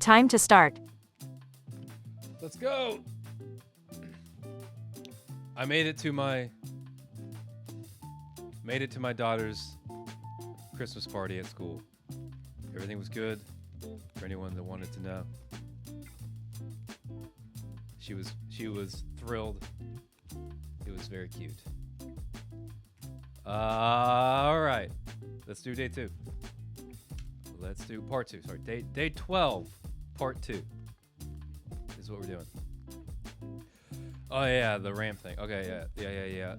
Time to start. Let's go. I made it to my daughter's Christmas party at school. Everything was good for anyone that wanted to know. She was thrilled. It was very cute. All right. Let's do day 2. Let's do part 2. Sorry, day 12, part 2 is what we're doing. Oh yeah, the RAM thing. Okay, yeah.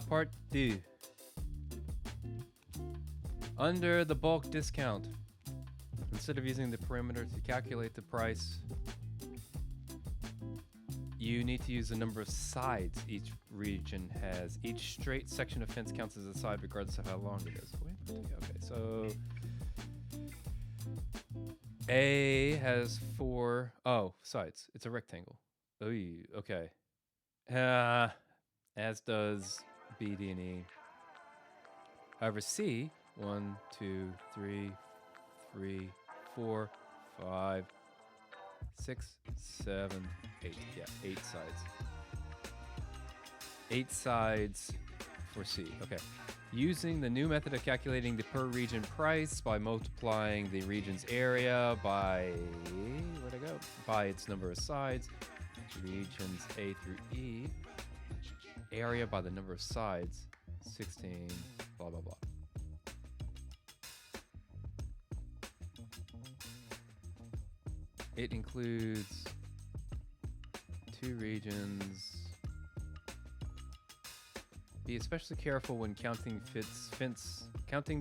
Part 2. Under the bulk discount, instead of using the perimeter to calculate the price, you need to use the number of sides each region has. Each straight section of fence counts as a side regardless of how long it is. Okay, so A has 4 sides. It's a rectangle. Okay. As does B, D, and E. However, C, 1, 2, 3, 4, 5, 6, 7, 8. Yeah, 8 sides. 8 sides for C. Okay. Using the new method of calculating the per region price by multiplying the region's area by its number of sides. Regions A through E. Area by the number of sides. 16, blah, blah, blah. It includes 2 regions. Be especially careful when counting the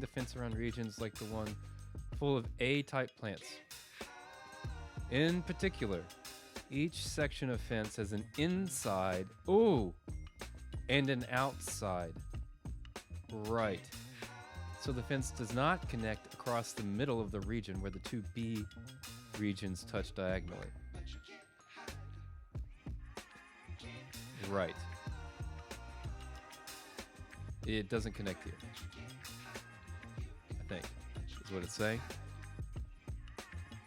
fence around regions like the one full of A-type plants. In particular, each section of fence has an inside, and an outside. Right. So the fence does not connect across the middle of the region where the 2 B regions touch diagonally. Right. It doesn't connect here. I think is what it's saying.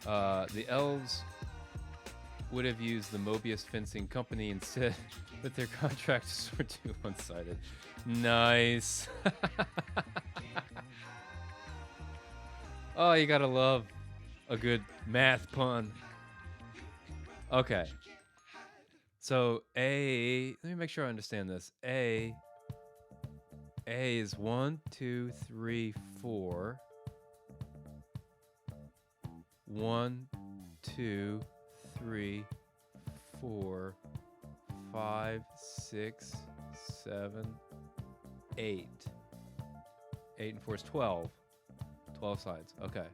The elves would have used the Mobius Fencing Company instead, but their contracts were too one-sided. Nice. Oh, you gotta love a good math pun. Okay. So A, let me make sure I understand this. A is 1, 2, 3, 4. 1, 2, 3, 4, 5, 6, 7, 8. 8 and 4 is 12. 12 sides. Okay.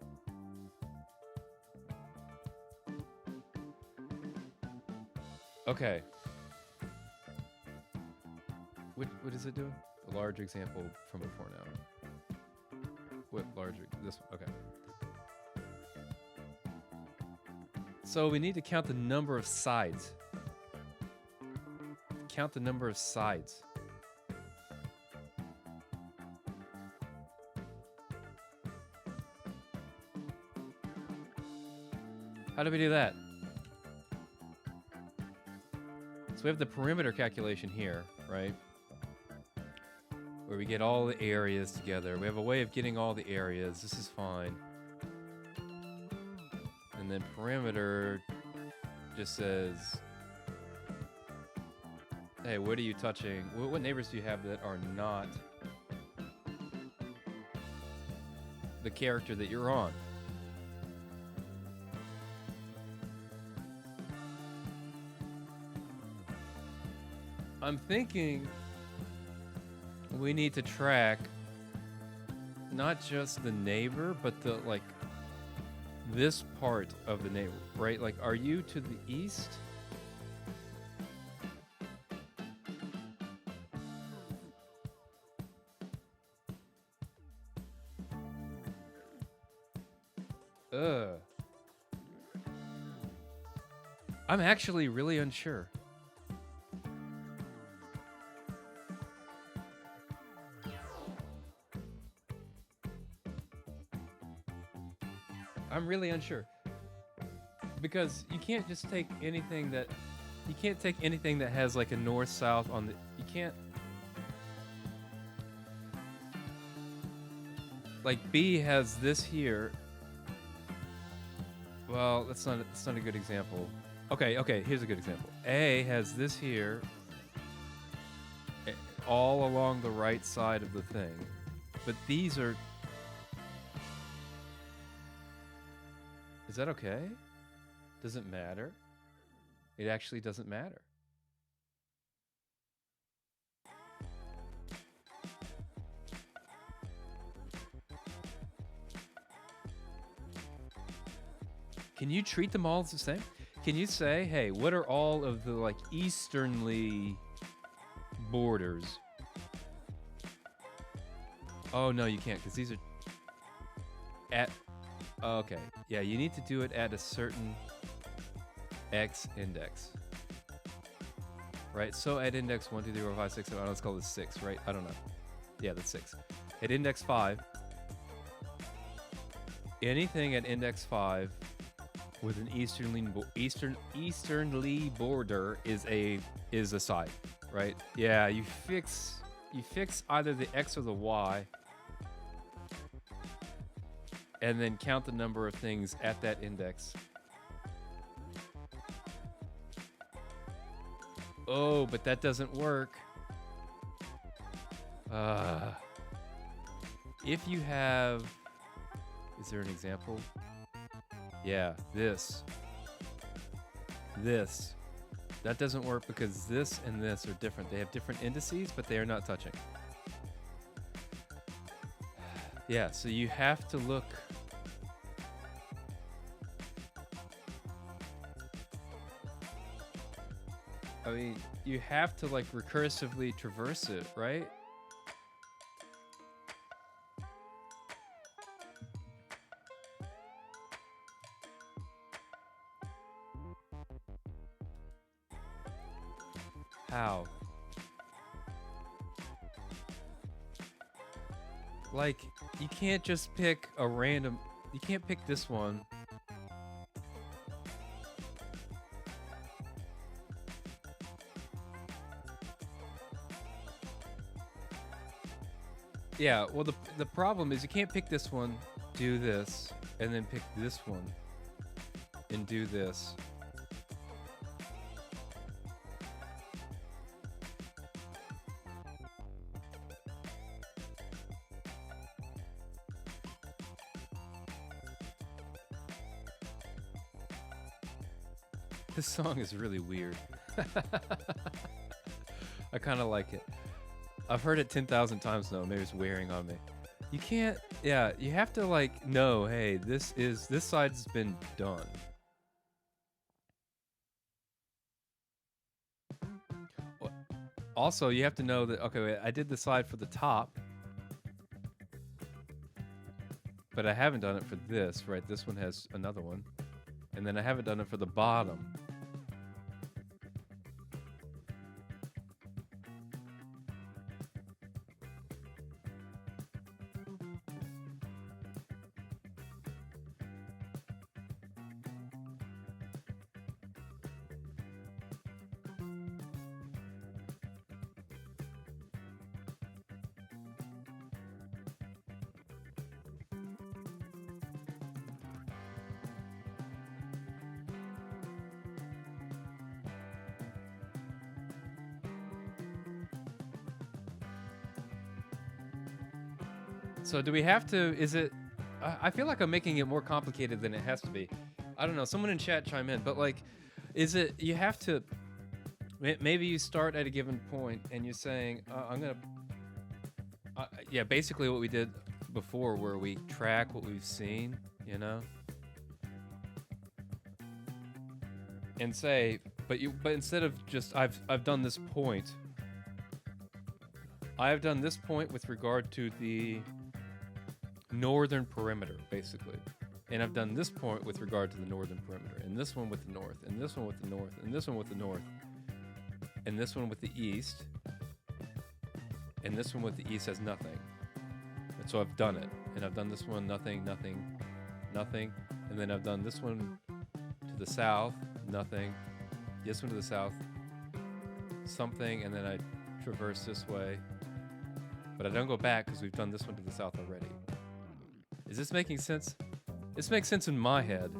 Okay. What is it doing? A large example from before now. What larger? This one. Okay. So we need to count the number of sides. Count the number of sides. How do we do that? So we have the perimeter calculation here, right? Where we get all the areas together. We have a way of getting all the areas. This is fine. And then perimeter just says, hey, what are you touching? What neighbors do you have that are not the character that you're on? I'm thinking we need to track not just the neighbor, but the this part of the neighbor, right? Like, are you to the east? I'm actually really unsure. I'm really unsure because you can't just take anything that you can't take anything that has like a north south on the. You can't like B has this here. Well, that's not a good example. Okay, here's a good example. A has this here all along the right side of the thing. But these are... Is that okay? Does it matter? It actually doesn't matter. Can you treat them all as the same? Can you say, hey, what are all of the like easternly borders? Oh no, you can't, because these are at... Okay, yeah, you need to do it at a certain X index. Right, so at index 1, 2, 3, 4, 5, 6, 7, let's call this 6, right? I don't know. Yeah, that's 6. At index 5, anything at index 5 with an easternly border is a side, right? Yeah, you fix either the X or the Y, and then count the number of things at that index. Oh, but that doesn't work. If you have... Is there an example? Yeah, this. That doesn't work because this and this are different. They have different indices, but they are not touching. Yeah, so you have to look... I mean, you have to like recursively traverse it, right? How? Like, you can't just pick a random... You can't pick this one. Yeah, well, the problem is you can't pick this one, do this, and then pick this one, and do this. This song is really weird. I kind of like it. I've heard it 10,000 times now. Maybe it's wearing on me. You can't... Yeah, you have to like know, hey, this side's been done. Also, you have to know that, okay, wait, I did the side for the top, but I haven't done it for this, right? This one has another one. And then I haven't done it for the bottom. So do we have to, is it, I feel like I'm making it more complicated than it has to be. I don't know, someone in chat chime in, but like, is it, you have to, maybe you start at a given point and you're saying, I'm going to, yeah, basically what we did before where we track what we've seen, you know? And say, but instead of just, I've done this point, I've done this point with regard to the northern perimeter, basically. And I've done this point with regard to the northern perimeter, and this one with the north, and this one with the north, and this one with the north, and this one with the east, and this one with the east has nothing. And so I've done it, and I've done this one, nothing, nothing, nothing. And then I've done this one to the south, nothing. This one to the south, something, and then I traverse this way. But I don't go back because we've done this one to the south already. Is this making sense? This makes sense in my head.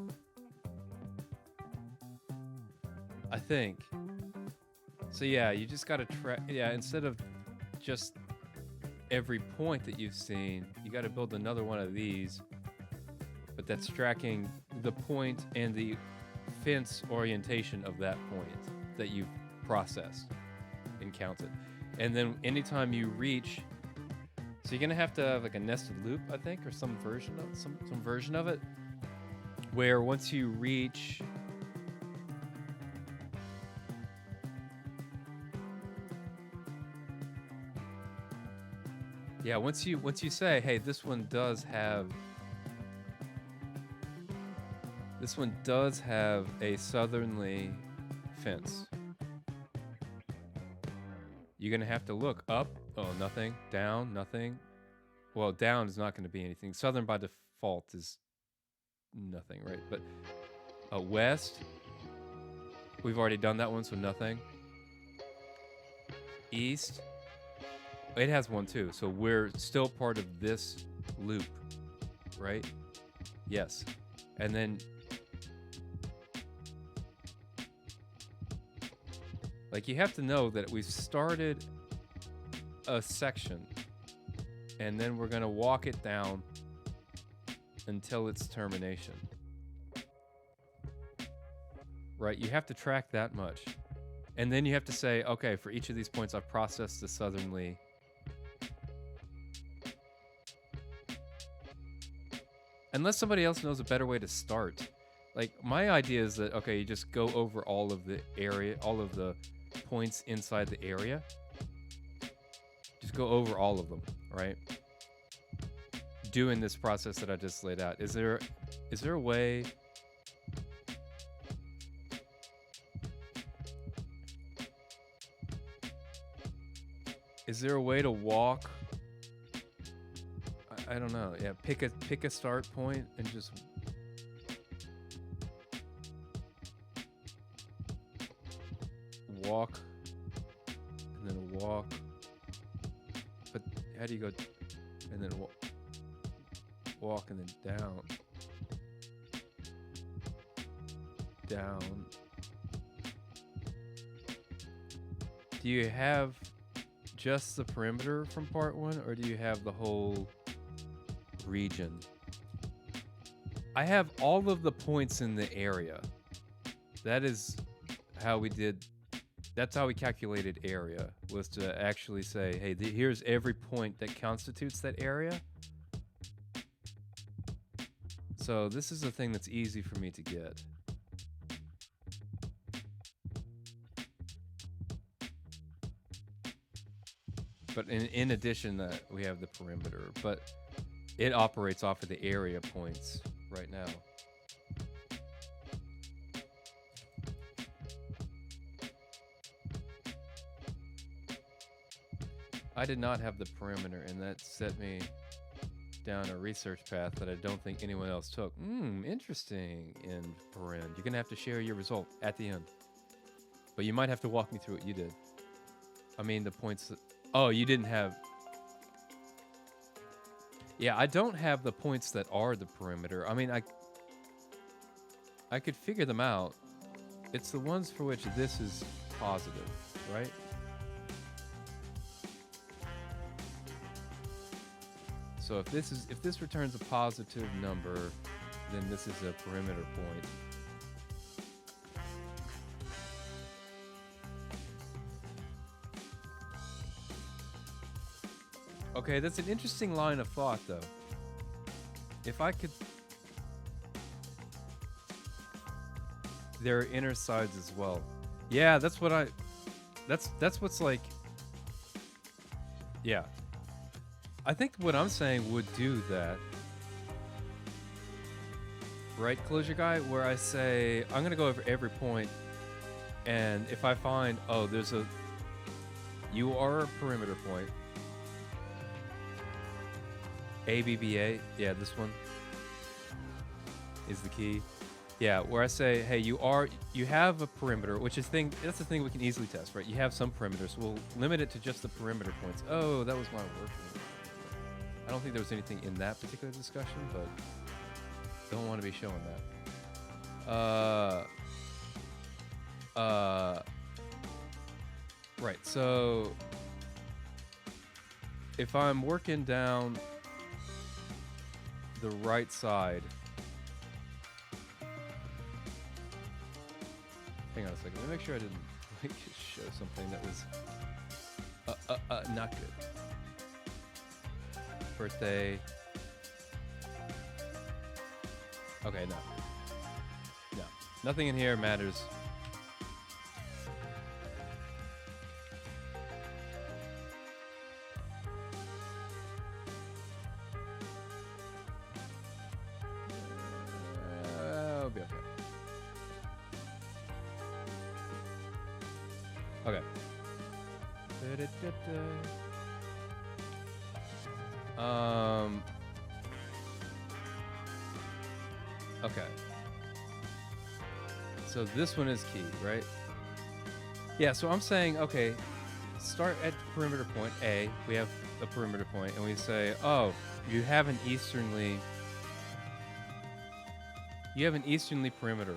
I think. So yeah, you just gotta track. Yeah, instead of just every point that you've seen, you gotta build another one of these. But that's tracking the point and the fence orientation of that point that you've processed and counted. And then anytime you reach, so you're gonna have to have like a nested loop, I think, or some version of it, where once you reach once you say, hey, this one does have a southerly fence. You're going to have to look up. Oh, nothing. Down, nothing. Well, down is not going to be anything. Southern by default is nothing, right? But west, we've already done that one, so nothing. East, it has one too. So we're still part of this loop, right? Yes. And then like you have to know that we've started a section and then we're going to walk it down until its termination. Right? You have to track that much. And then you have to say, okay, for each of these points, I've processed the southerly. Unless somebody else knows a better way to start. Like, my idea is that, okay, you just go over all of the area, all of the points inside the area. Just go over all of them, right? Doing this process that I just laid out. Is there a way? Is there a way to walk? I don't know. Yeah, pick a start point and just walk, and then walk. But how do you go? And then walk and then down, down. Do you have just the perimeter from part one, or do you have the whole region? I have all of the points in the area. That is how we did. That's how we calculated area, was to actually say, hey, here's every point that constitutes that area. So this is a thing that's easy for me to get. But in addition, we have the perimeter, but it operates off of the area points right now. I did not have the perimeter, and that set me down a research path that I don't think anyone else took. Interesting. In paren, you're gonna have to share your result at the end, but you might have to walk me through what you did. I mean, the points that. Oh, you didn't have. Yeah, I don't have the points that are the perimeter. I mean, I could figure them out. It's the ones for which this is positive, right? So if this returns a positive number, then this is a perimeter point. Okay, that's an interesting line of thought, though. If I could... There are inner sides as well. Yeah, that's what I... That's what's like... Yeah. I think what I'm saying would do that. Right, Clojure guy? Where I say, I'm going to go over every point, and if I find, oh, you are a perimeter point. ABBA, yeah, this one. is the key. Yeah, where I say, hey, you have a perimeter, which is that's the thing we can easily test, right? You have some perimeter, so we'll limit it to just the perimeter points. Oh, that was my work. I don't think there was anything in that particular discussion, but don't want to be showing that. Right, so if I'm working down the right side, hang on a second, let me make sure I didn't show something that was not good. Birthday. Okay, no. Nothing in here matters. I'll be okay. Okay. Okay. So this one is key, right? Yeah, so I'm saying, okay, start at perimeter point A. We have a perimeter point, and we say, oh, you have an easternly perimeter.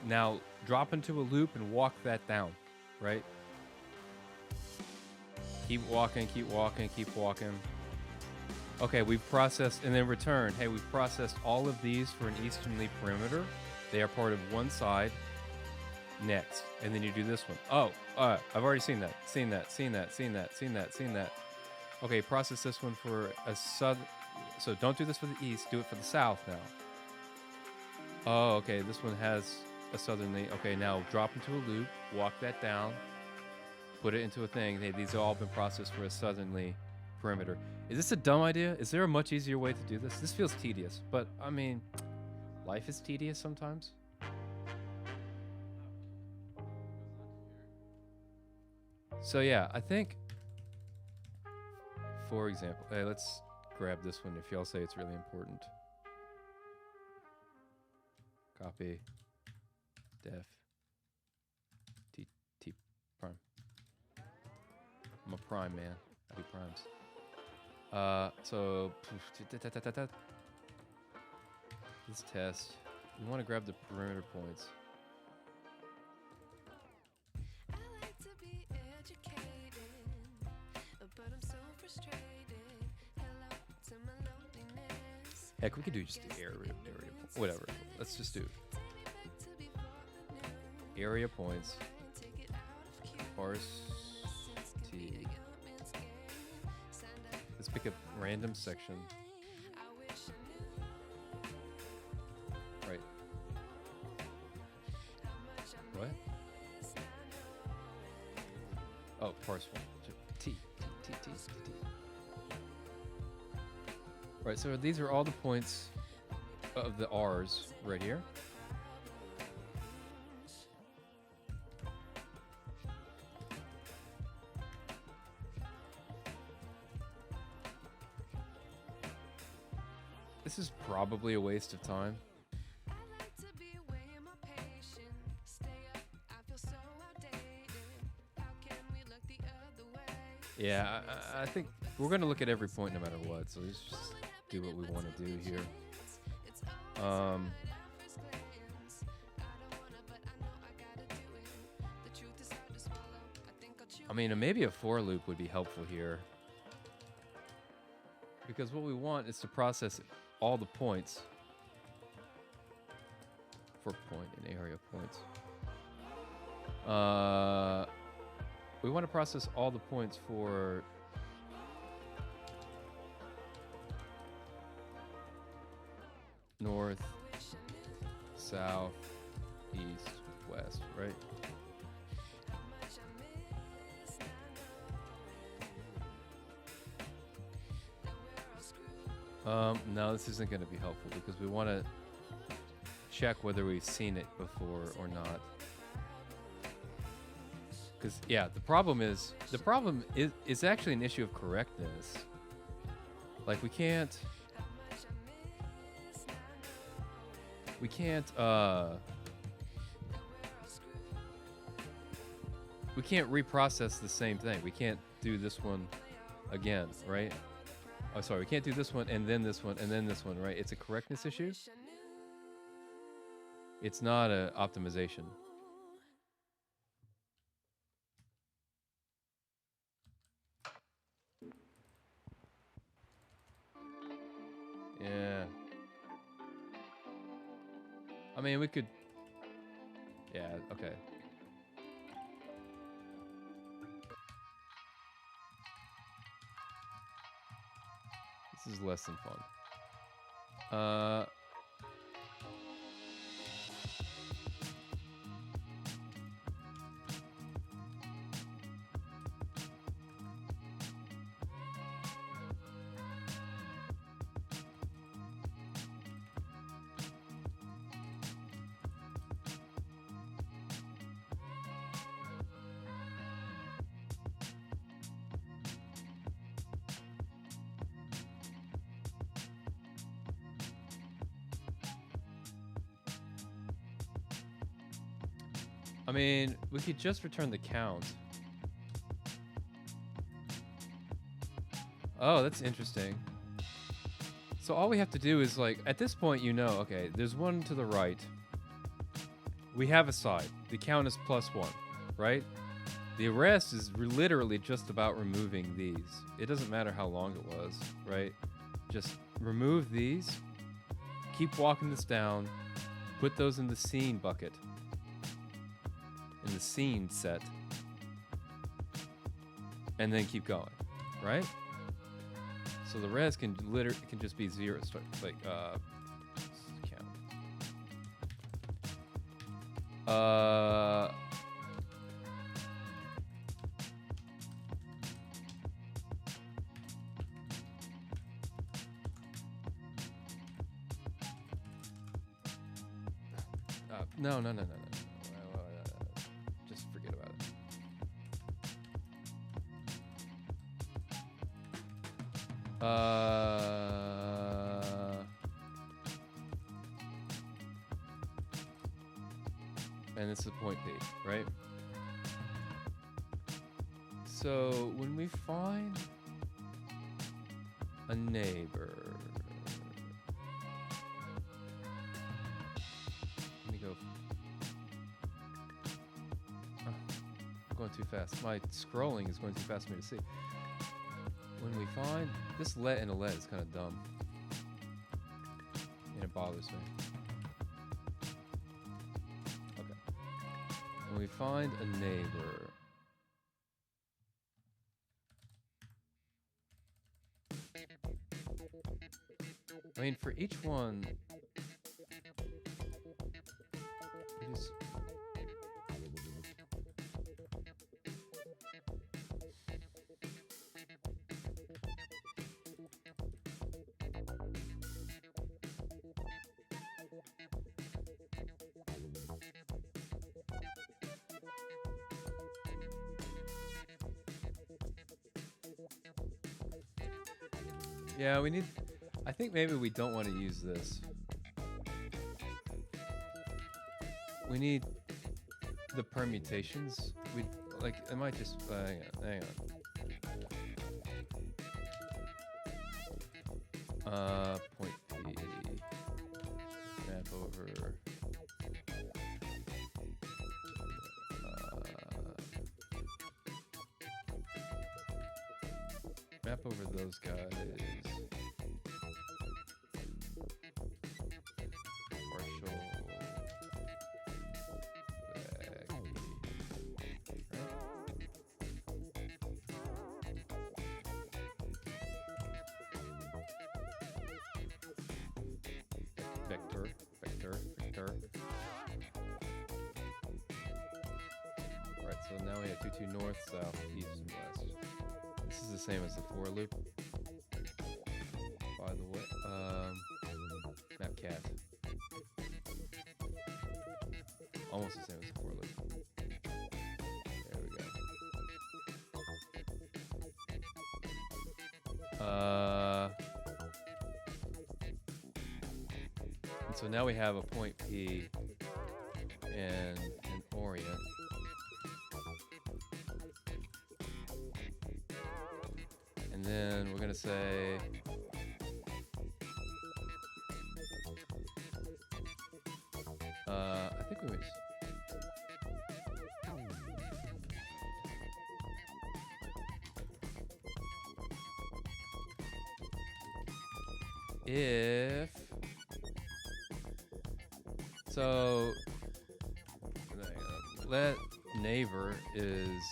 Now drop into a loop and walk that down, right? Keep walking, keep walking, keep walking. Okay, we've processed, and then return. Hey, we've processed all of these for an easternly perimeter. They are part of one side. Next, and then you do this one. Oh, I've already seen that. Seen that. Okay, process this one for a south. So don't do this for the east. Do it for the south now. Oh, okay. This one has a southerly. Okay, now drop into a loop. Walk that down. Put it into a thing. Hey, these have all been processed for a southerly perimeter. Is this a dumb idea? Is there a much easier way to do this? This feels tedious, but I mean, life is tedious sometimes. So yeah, I think, for example, hey, let's grab this one if y'all say it's really important. Copy, def, t prime. I'm a prime, man. I do primes. So, this test, we want to grab the perimeter points. Heck, we could do just the area, whatever. Let's just do area points. Parse T. Let's pick a random section. Right. What? Oh, parse one. T. Right, so these are all the points of the R's right here. This is probably a waste of time. Yeah, I think we're going to look at every point no matter what, so let's just do what we want to do here. I mean, maybe a for loop would be helpful here, because what we want is to process all the points for point and area points. We want to process all the points for north, south, east, west, right? No, this isn't going to be helpful because we want to check whether we've seen it before or not. Because, yeah, the problem is actually an issue of correctness. Like, we can't we can't reprocess the same thing. We can't do this one again, right? Oh, sorry, we can't do this one and then this one and then this one, right? It's a correctness issue. It's not a optimization. Yeah. I mean, we could... Yeah, okay. This is less than fun. I mean, we could just return the count. Oh, that's interesting. So all we have to do is, like, at this point, you know, okay, there's one to the right. We have a side. The count is +1, right? The rest is literally just about removing these. It doesn't matter how long it was, right? Just remove these, keep walking this down, put those in the scene bucket, in the scene set, and then keep going, right? So the rest can just be zero. Start like count. No. Just forget about it. And this is point P, right? So when we find a neighbor, let me go. I'm going too fast. My scrolling is going too fast for me to see. When we find this let and a let is kind of dumb, and it bothers me. Okay. When we find a neighbor, I mean, for each one, we just yeah, we need... I think maybe we don't want to use this. We need the permutations. We like, it might just... hang on. Point P. Map over... map over those guys. Vector. Alright, so now we have 2 north, south, east, and west. This is the same as the for loop. By the way, map cat. Almost the same as the for loop. There we go. And So now we have a point P and an orient. And then we're going to say I think we was if so let neighbor is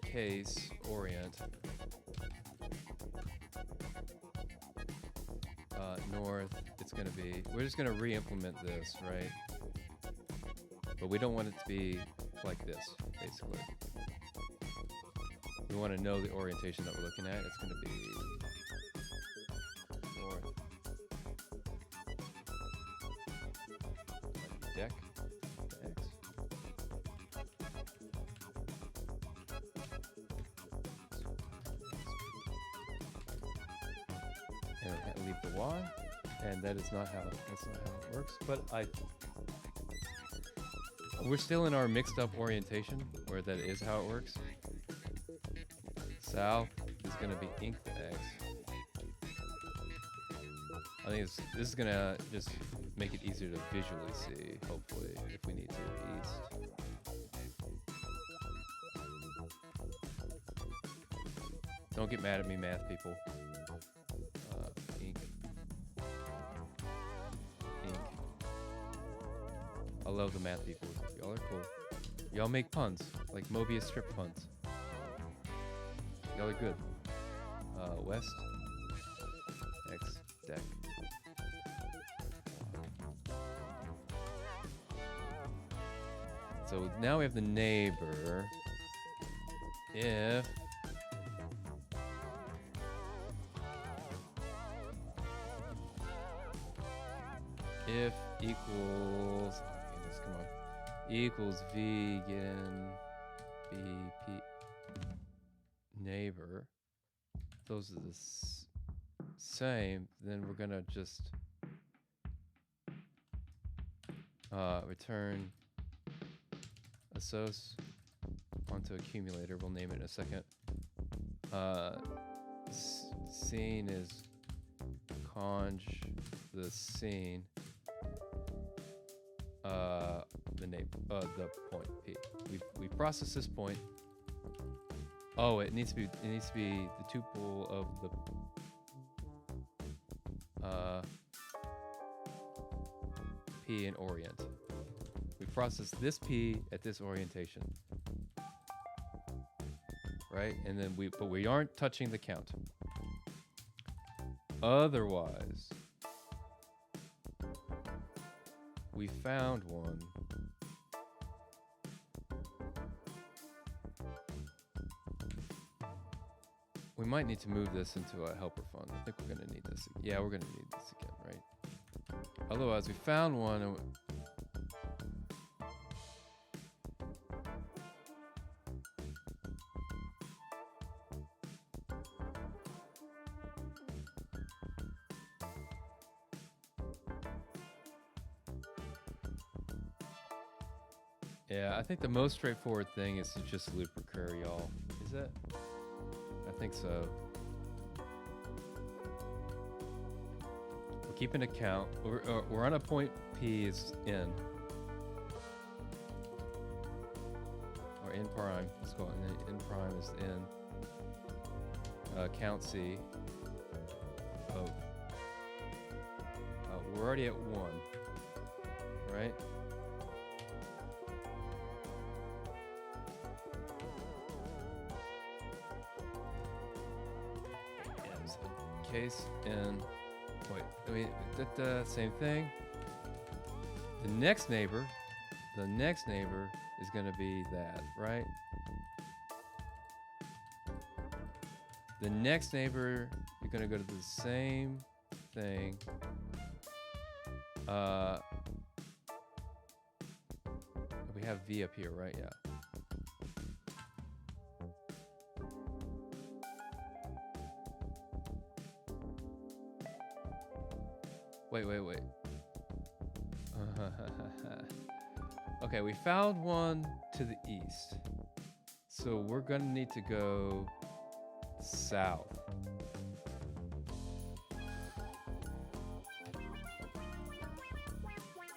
case orient north. It's going to be, we're just going to re-implement this, right? But we don't want it to be like this, basically. We want to know the orientation that we're looking at. It's going to be north. Deck X. And leave the Y. And that is not how it works. But we're still in our mixed up orientation where that is how it works. South is going to be ink X. I think this is going to just make it easier to visually see, hopefully, if we need to. East. Don't get mad at me, math people. Ink. I love the math people. Y'all are cool. Y'all make puns, like Mobius strip puns. Y'all are good. West. X deck. So now we have the neighbor. If equals, come on, equals V, get in BP neighbor, those are the same, then we're gonna just return assoc onto accumulator. We'll name it in a second. Scene is conj the scene, the name, the point P. We process this point. Oh, it needs to be the tuple of the P in orient. We process this P at this orientation, right? And then but we aren't touching the count. Otherwise, we found one. We might need to move this into a helper fund. I think we're gonna need this. Yeah, we're gonna need this again, right? Otherwise, we found one. And yeah, I think the most straightforward thing is to just loop recur, y'all. Is it? I think so. We're keeping a count. We're on a point P is in. Or in prime. Let's go in prime is in. Count C. Oh. We're already at 1. Right? Case in, wait, I mean, same thing. The next neighbor is going to be that, right? The next neighbor, you're going to go to the same thing. We have V up here, right? Yeah. Wait. Okay, we found one to the east. So we're gonna need to go south.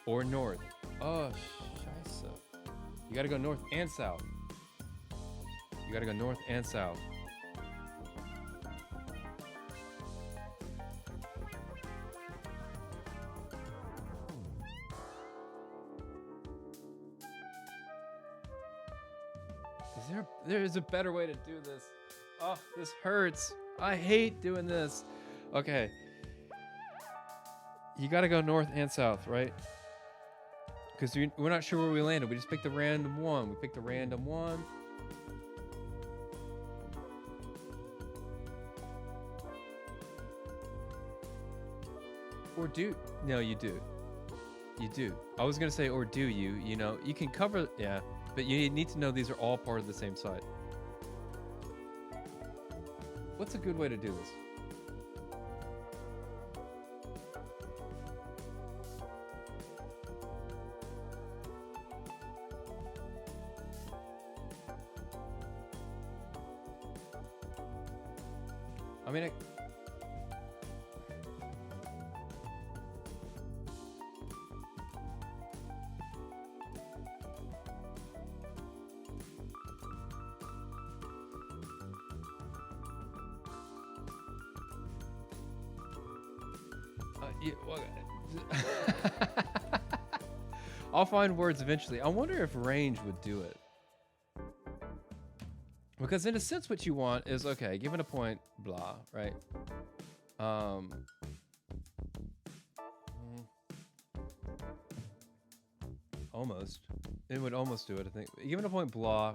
Or north. Oh, scheisse. You gotta go north and south. You gotta go north and south. There is a better way to do this. Oh, this hurts. I hate doing this. Okay. You gotta go north and south, right? Because we're not sure where we landed. We just picked a random one. We picked a random one. Or do. No, you do. You do. I was going to say, or do you. You know, you can cover. Yeah. But you need to know these are all part of the same site. What's a good way to do this? I mean, I'll find words eventually. I wonder if range would do it. Because in a sense what you want is, okay, given a point, blah, right? Almost. It would almost do it, I think. Given a point, blah.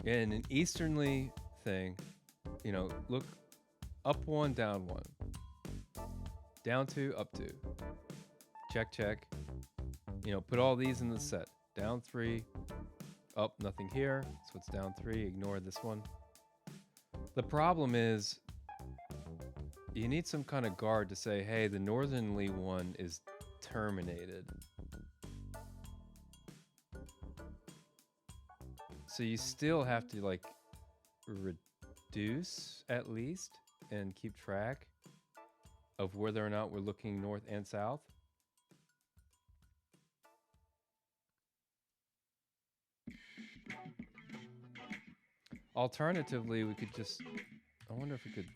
In an easternly thing, you know, look up one, down one. Down two, up two. Check, check. You know, put all these in the set. Down three. Up, nothing here. So it's down three. Ignore this one. The problem is you need some kind of guard to say, hey, the northernly one is terminated. So you still have to like reduce at least and keep track of whether or not we're looking north and south. Alternatively, we could just, I wonder if we could.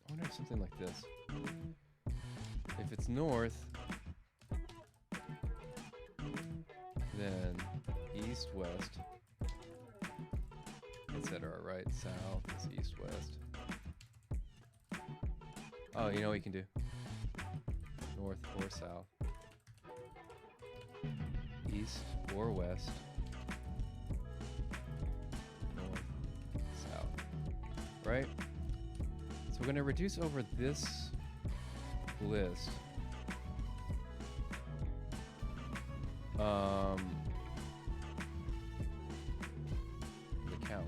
I wonder if something like this. If it's north, then east, west, etc. Right? South is east, west. Oh, you know what you can do? North or south. East or west. North, south. Right? So we're going to reduce over this list. The count.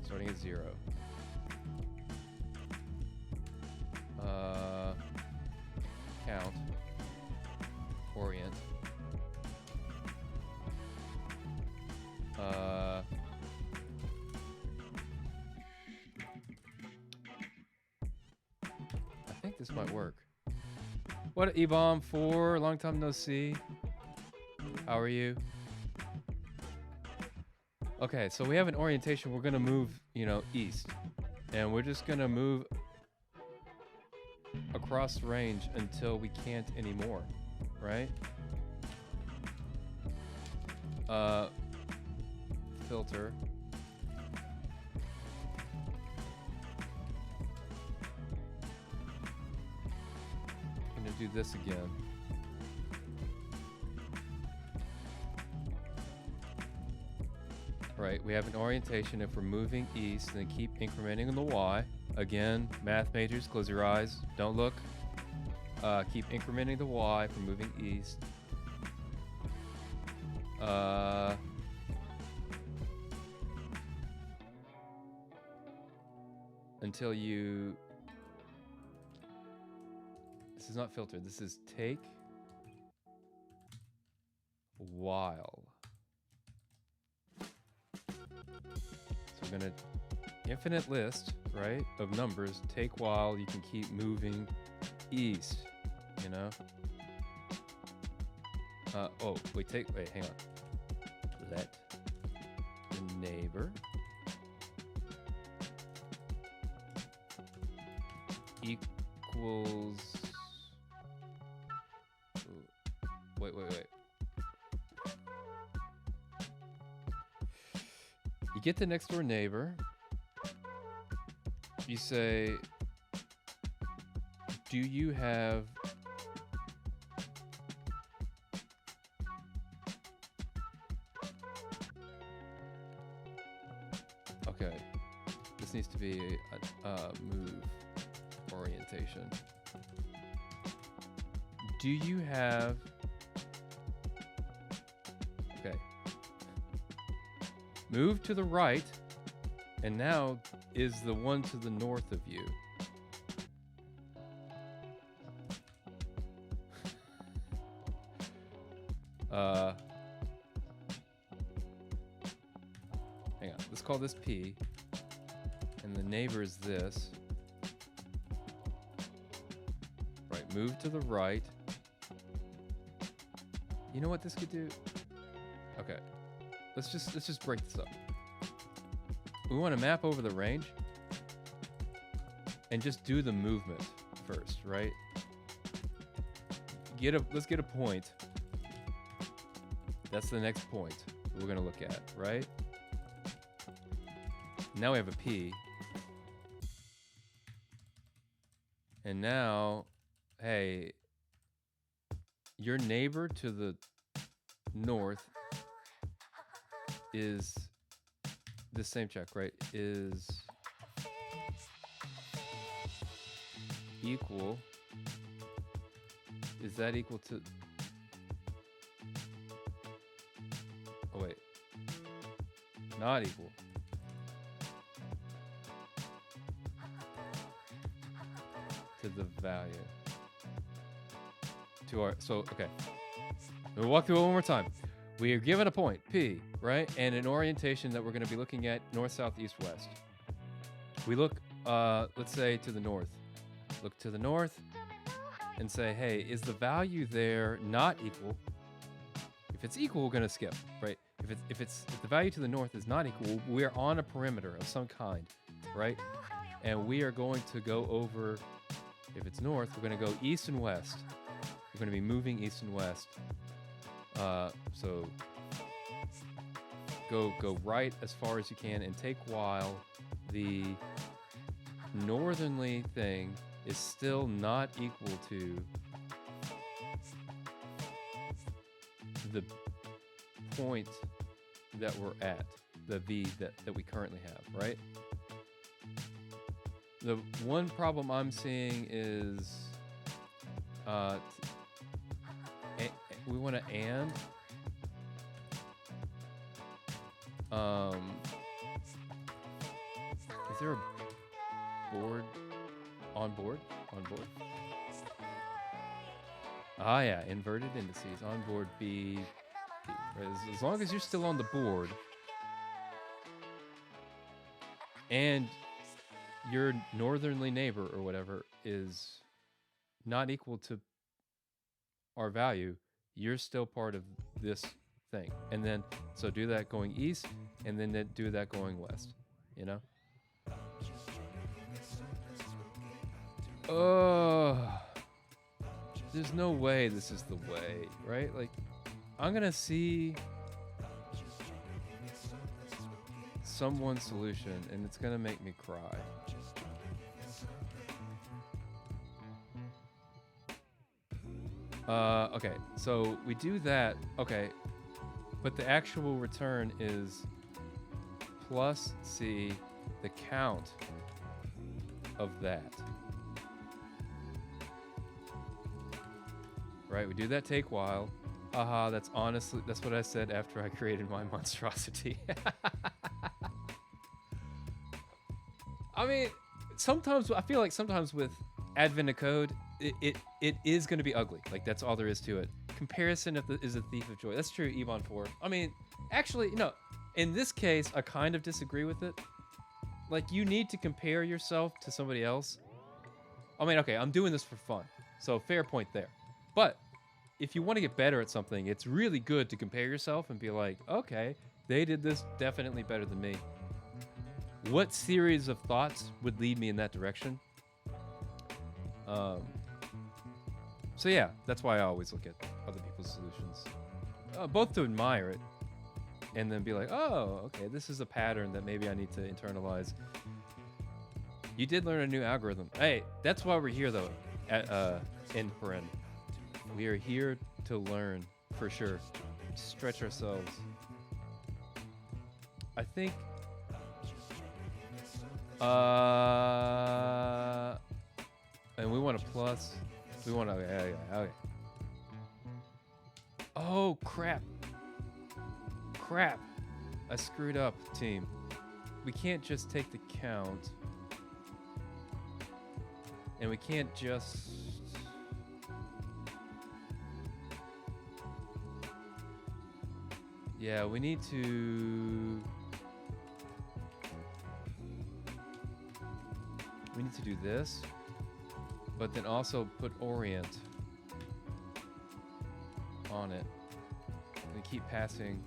Starting at 0. Count. Orient. I think this might work. What, E-Bomb 4? Long time no see. How are you? Okay, so we have an orientation. We're gonna move, you know, east. And we're just gonna move across the range until we can't anymore, right? Filter. I'm gonna do this again. Right, we have an orientation. If we're moving east, then keep incrementing on the Y. Again, math majors, close your eyes, don't look. Keep incrementing the y for moving east. Until you... This is not filtered. This is take while. So we're going to infinite list, right, of numbers. Take while. You can keep moving east, you know? Oh, wait, hang on. Let the neighbor equals... Wait. You get the next door neighbor. You say, do you have... Okay, this needs to be a move orientation. Do you have... Okay. Move to the right, and now is the one to the north of you. Hang on, let's call this P, and the neighbor is this. Right, move to the right. You know what this could do? Okay, let's just break this up. We want to map over the range and just do the movement first, right? Let's get a point. That's the next point we're gonna look at, right? Now we have a P. And now, hey, your neighbor to the north is the same check, right? Is equal. Is that equal to... Oh, wait. Not equal. To the value. To our... So, okay. We'll walk through it one more time. We are given a point, P, right? And an orientation that we're going to be looking at north, south, east, west. We look, let's say, to the north. Look to the north and say, hey, is the value there not equal? If it's equal, we're going to skip, right? If the value to the north is not equal, we're on a perimeter of some kind, right? And we are going to go over, if it's north, we're going to go east and west. We're going to be moving east and west. So go right as far as you can and take while the northerly thing is still not equal to the point that we're at, the V that we currently have, right? The one problem I'm seeing is we want to and is there a board on board? Ah, yeah, inverted indices on board B. Right? As long as you're still on the board and your northerly neighbor or whatever is not equal to our value, you're still part of this thing. And then, so do that going east, and then do that going west, you know? Oh, there's no way this is the way, right? Like, I'm gonna see someone's solution, and it's gonna make me cry. Okay, so we do that, okay, but the actual return is plus C, the count of that. right? We do that take while. Haha, that's honestly, that's what I said after I created my monstrosity. I mean, sometimes, I feel like sometimes with Advent of Code, it is going to be ugly. Like, that's all there is to it. Comparison is a thief of joy. That's true, Evon 4. I mean, actually, no. In this case, I kind of disagree with it. Like, you need to compare yourself to somebody else. I mean, okay, I'm doing this for fun. So, fair point there. But if you want to get better at something, it's really good to compare yourself and be like, okay, they did this definitely better than me. What series of thoughts would lead me in that direction? So yeah, that's why I always look at other people's solutions. Both to admire it, and then be like, oh, okay, this is a pattern that maybe I need to internalize. You did learn a new algorithm. Hey, that's why we're here, though, at in Paren. We are here to learn, for sure. Stretch ourselves. I think... and we want a plus. We want to... Okay. Oh, crap. Crap. I screwed up, team. We can't just take the count. And we can't just... Yeah, we need to... We need to do this, but then also put orient on it. And keep passing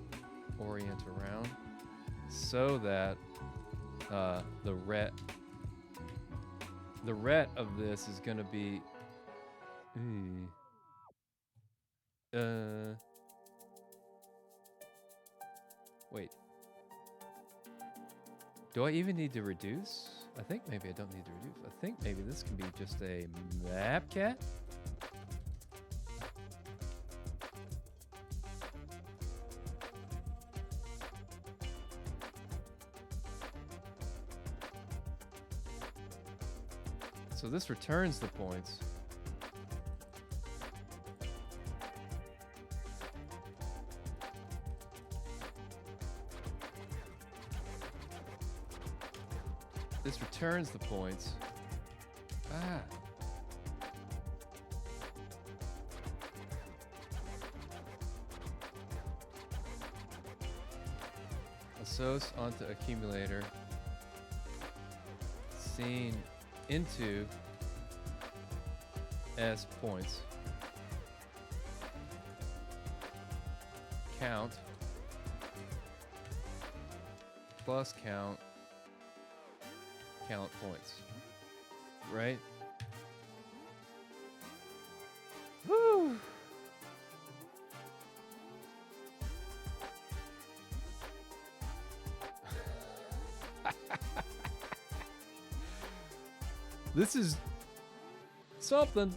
orient around so that the ret of this is gonna be wait. Do I even need to reduce? I think maybe I don't need to reduce. I think maybe this can be just a map cat. So this returns the points. This returns the points. Ah. Assoc onto accumulator. Seen into as points. Count. Plus count. Count points, right? Woo! This is something.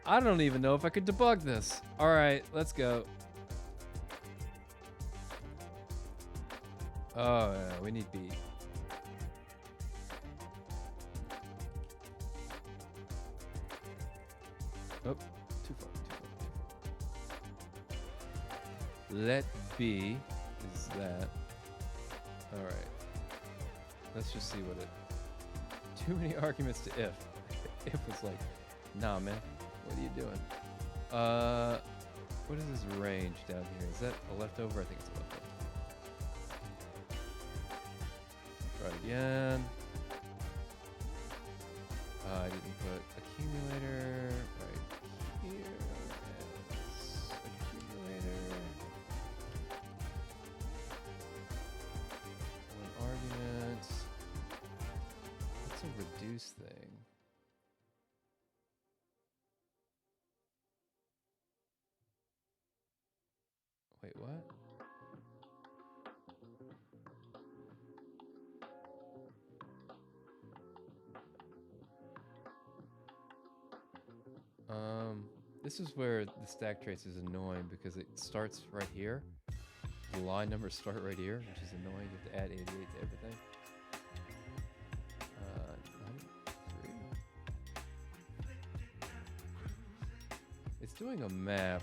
I don't even know if I could debug this. All right, let's go. Oh, yeah, we need B. Oh, too far. Let B is that. All right. Let's just see what it. Too many arguments to if. If was like, nah, man. What are you doing? What is this range down here? Is that a leftover? I think it's a leftover. Try it again. I didn't put accumulator right here as accumulator. One argument. What's a reduce thing? Wait, what? This is where the stack trace is annoying because it starts right here. The line numbers start right here, which is annoying. You have to add 88 to everything. 93. It's doing a map,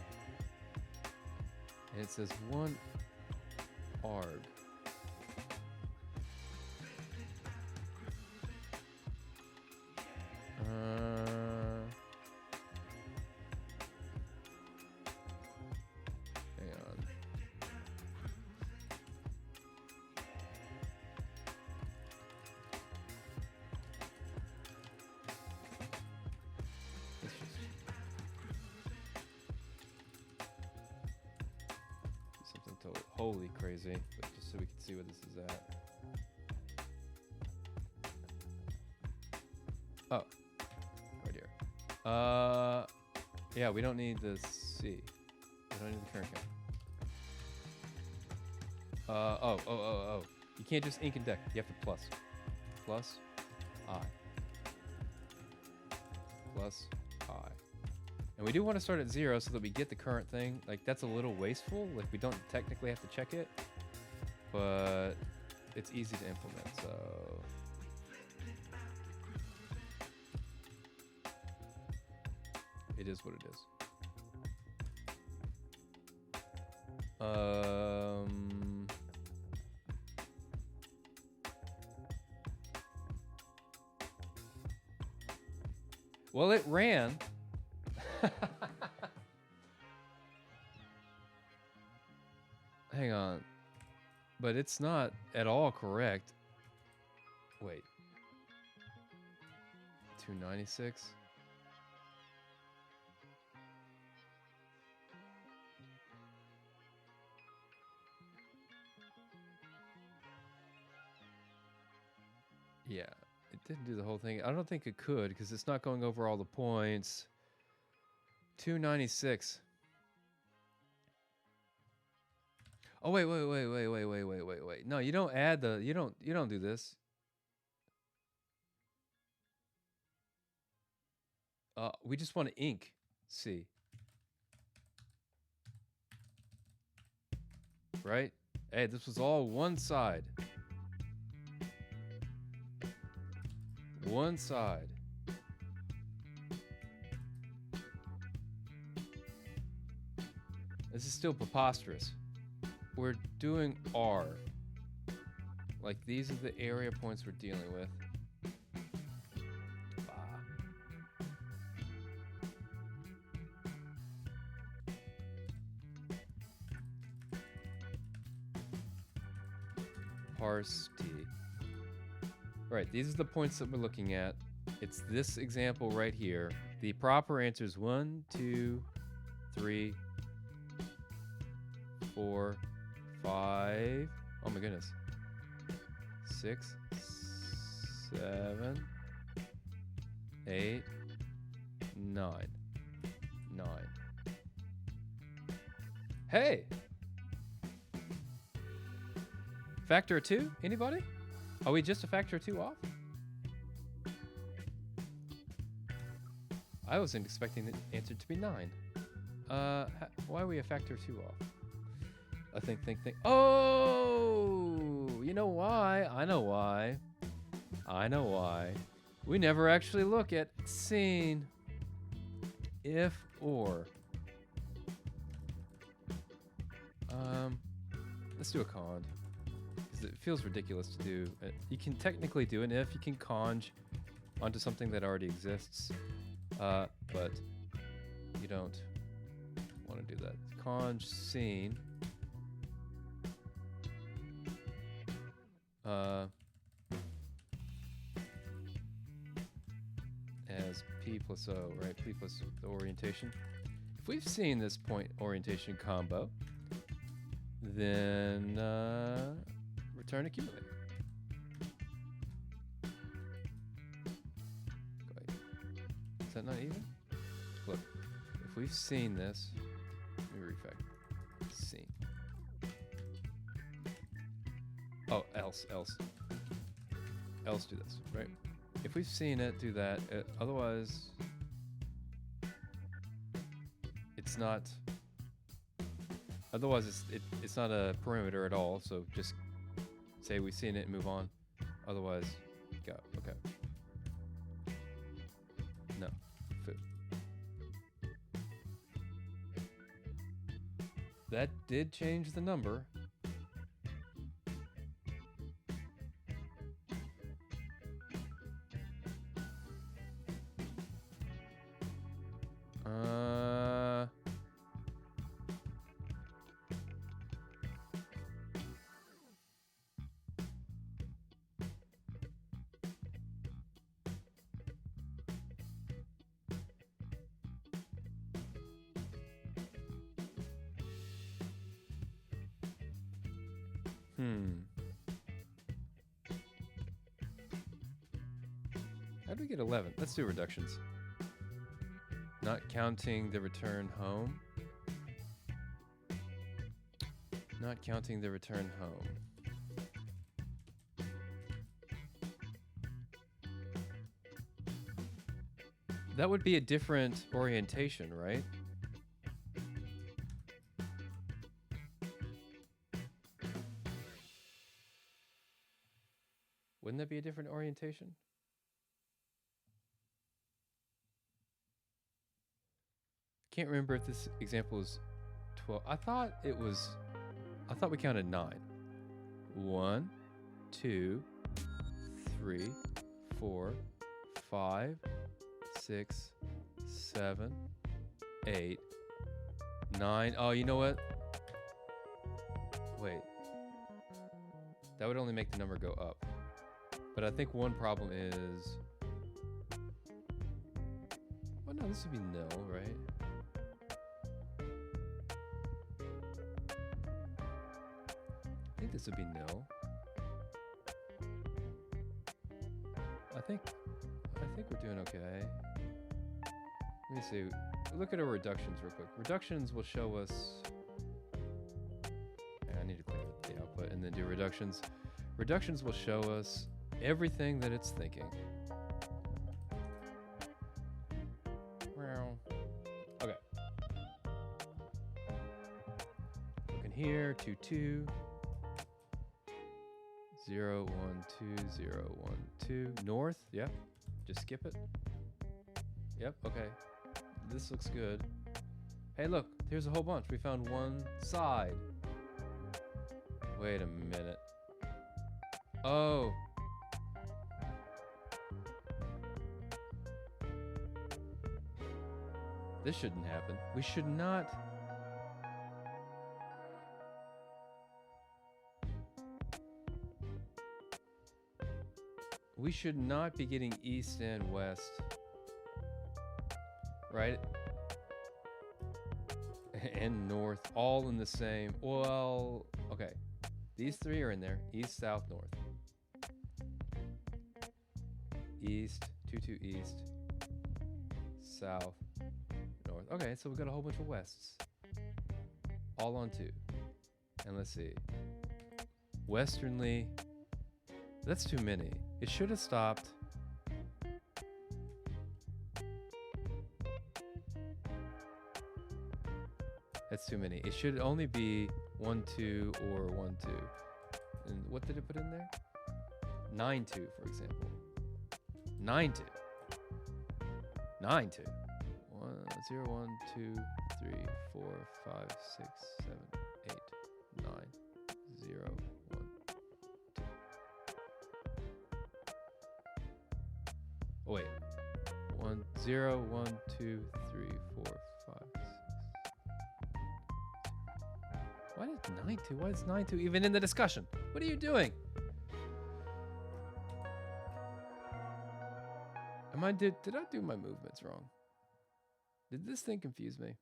and it says 1 arg. Hang on. Let's just do something totally crazy, but just so we can see what this is at. Oh, right here. Yeah, we don't need the C. We don't need the current count. Oh. You can't just ink and deck. You have to plus. Plus I. Plus I. And we do want to start at 0 so that we get the current thing. Like, that's a little wasteful. Like, we don't technically have to check it, but it's easy to implement, so... It is what it is. Well, it ran. Hang on. But it's not at all correct. Wait. 296? Yeah, it didn't do the whole thing. I don't think it could because it's not going over all the points. 296. Oh, wait. No, you don't add the, you don't do this. We just want to ink C. Right? Hey, this was all one side. One side. This is still preposterous. We're doing R. Like, these are the area points we're dealing with. Parse T. Right, these are the points that we're looking at. It's this example right here. The proper answer is 1, 2, 3, 4, 5. Oh my goodness. 6, 7, 8, 9. 9. Hey! Factor of 2? Anybody? Are we just a factor of 2 off? I wasn't expecting the answer to be 9. Why are we a factor of 2 off? Think. Oh! You know why? I know why. We never actually look at scene. If or. Let's do a cond. Because it feels ridiculous to do. You can technically do an if. You can conj onto something that already exists. But you don't want to do that. Conj scene. As P plus O, right? P plus the orientation. If we've seen this point orientation combo, then return accumulate. Wait, is that not even? Look, if we've seen this, let me refactor. Seen. Oh, else do this, right? If we've seen it, do that. Otherwise, it's not. Otherwise, it's not a perimeter at all. So just say we've seen it and move on. Otherwise, go. Okay. No. Food. That did change the number. How do we get 11? Let's do reductions. Not counting the return home. Not counting the return home. That would be a different orientation, right? Wouldn't that be a different orientation? Can't remember if this example is 12. I thought we counted 9. 1, 2, 3, 4, 5, 6, 7, 8, 9. Oh, you know what? Wait. That would only make the number go up. But I think one problem is... Well, no, this would be nil, right? I think this would be nil. I think we're doing okay. Let me see. Look at our reductions real quick. Reductions will show us... I need to clear the output and then do reductions. Reductions will show us everything that it's thinking. Okay. Looking here, 2, 2. 0, 1, 2, 0, 1, 2. North, yeah. Just skip it. Yep, okay. This looks good. Hey, look, here's a whole bunch. We found one side. Wait a minute. Oh. This shouldn't happen. We should not... We should not be getting east and west, right? And north, all in the same. Well, okay. These three are in there. East, south, north. East, 2, 2, east. South, north. Okay, so we've got a whole bunch of wests. All on 2. And let's see. Westernly. That's too many. It should have stopped. That's too many. It should only be 1, 2 or 1, 2. And what did it put in there? 9, 2, for example. 9, 2. 9, 2. 1, 0, 1, 2, 3, 4, 5, 6, 7, 8, 9, 0, 1. Oh, wait. 1, 0, 1, 2, 3, 4, 5, 6. Why did 9 2? Why is 9 2 even in the discussion? What are you doing? Did I do my movements wrong? Did this thing confuse me?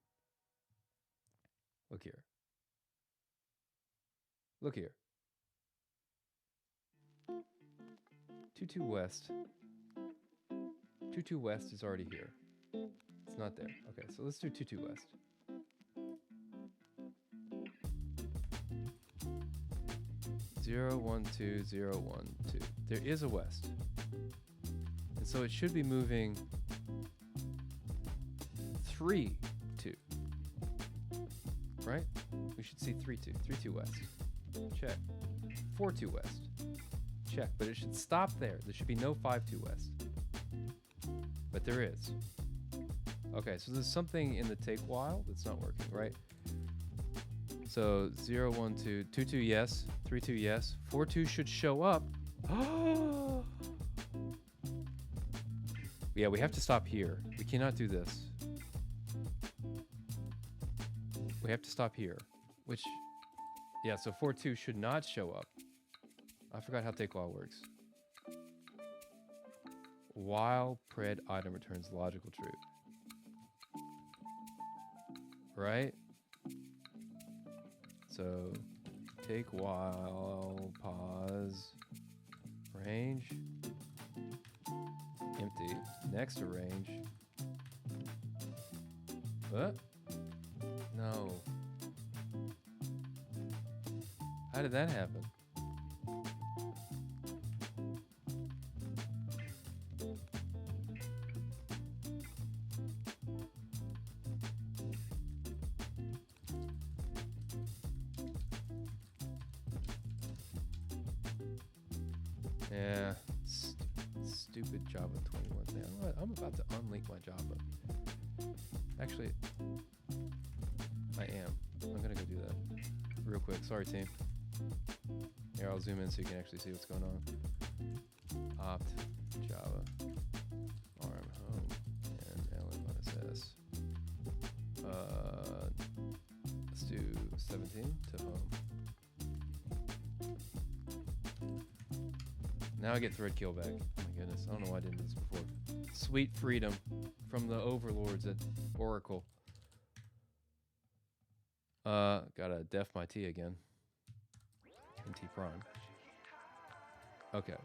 Look here. Look here. 2 2 west. 2 2 west is already here. It's not there. Okay, so let's do 2 2 west. Zero, 1, 2, 0, 1, 2. There is a west. And so it should be moving 3 2. Right? We should see 3 2. 3 2 west. Check. 4 2 west. Check. But it should stop there. There should be no 5 2 west. But there is. Okay, so there's something in the take while that's not working, right? So 0, 1, 2, 2, 2, yes. 3, 2, yes. 4, 2 should show up. Yeah, we have to stop here. We cannot do this. We have to stop here. Which, yeah, so 4, 2 should not show up. I forgot how take while works. While pred item returns logical truth. Right? So, take while, pause, range, empty, next to range. What? No. How did that happen? Yeah, stupid Java 21 thing. I'm about to unlink my Java. Actually, I am. I'm gonna go do that real quick. Sorry, team. Here, I'll zoom in so you can actually see what's going on. Opt Java arm home and lmss. Let's do 17 to home. Now I get thread kill back. Oh my goodness, I don't know why I didn't do this before. Sweet freedom from the overlords at Oracle. Gotta def my T again. And T prime. Okay.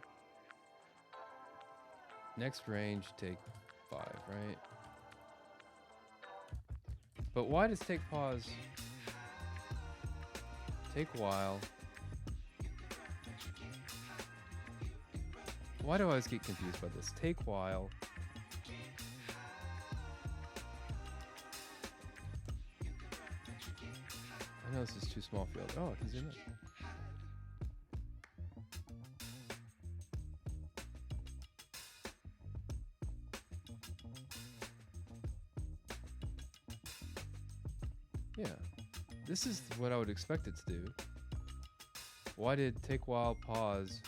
Next range, take 5, right? But why does take pause? Take while. Why do I always get confused by this? Take while. I know this is too small field. Oh, I can zoom in. Yeah, this is what I would expect it to do. Why did take while pause?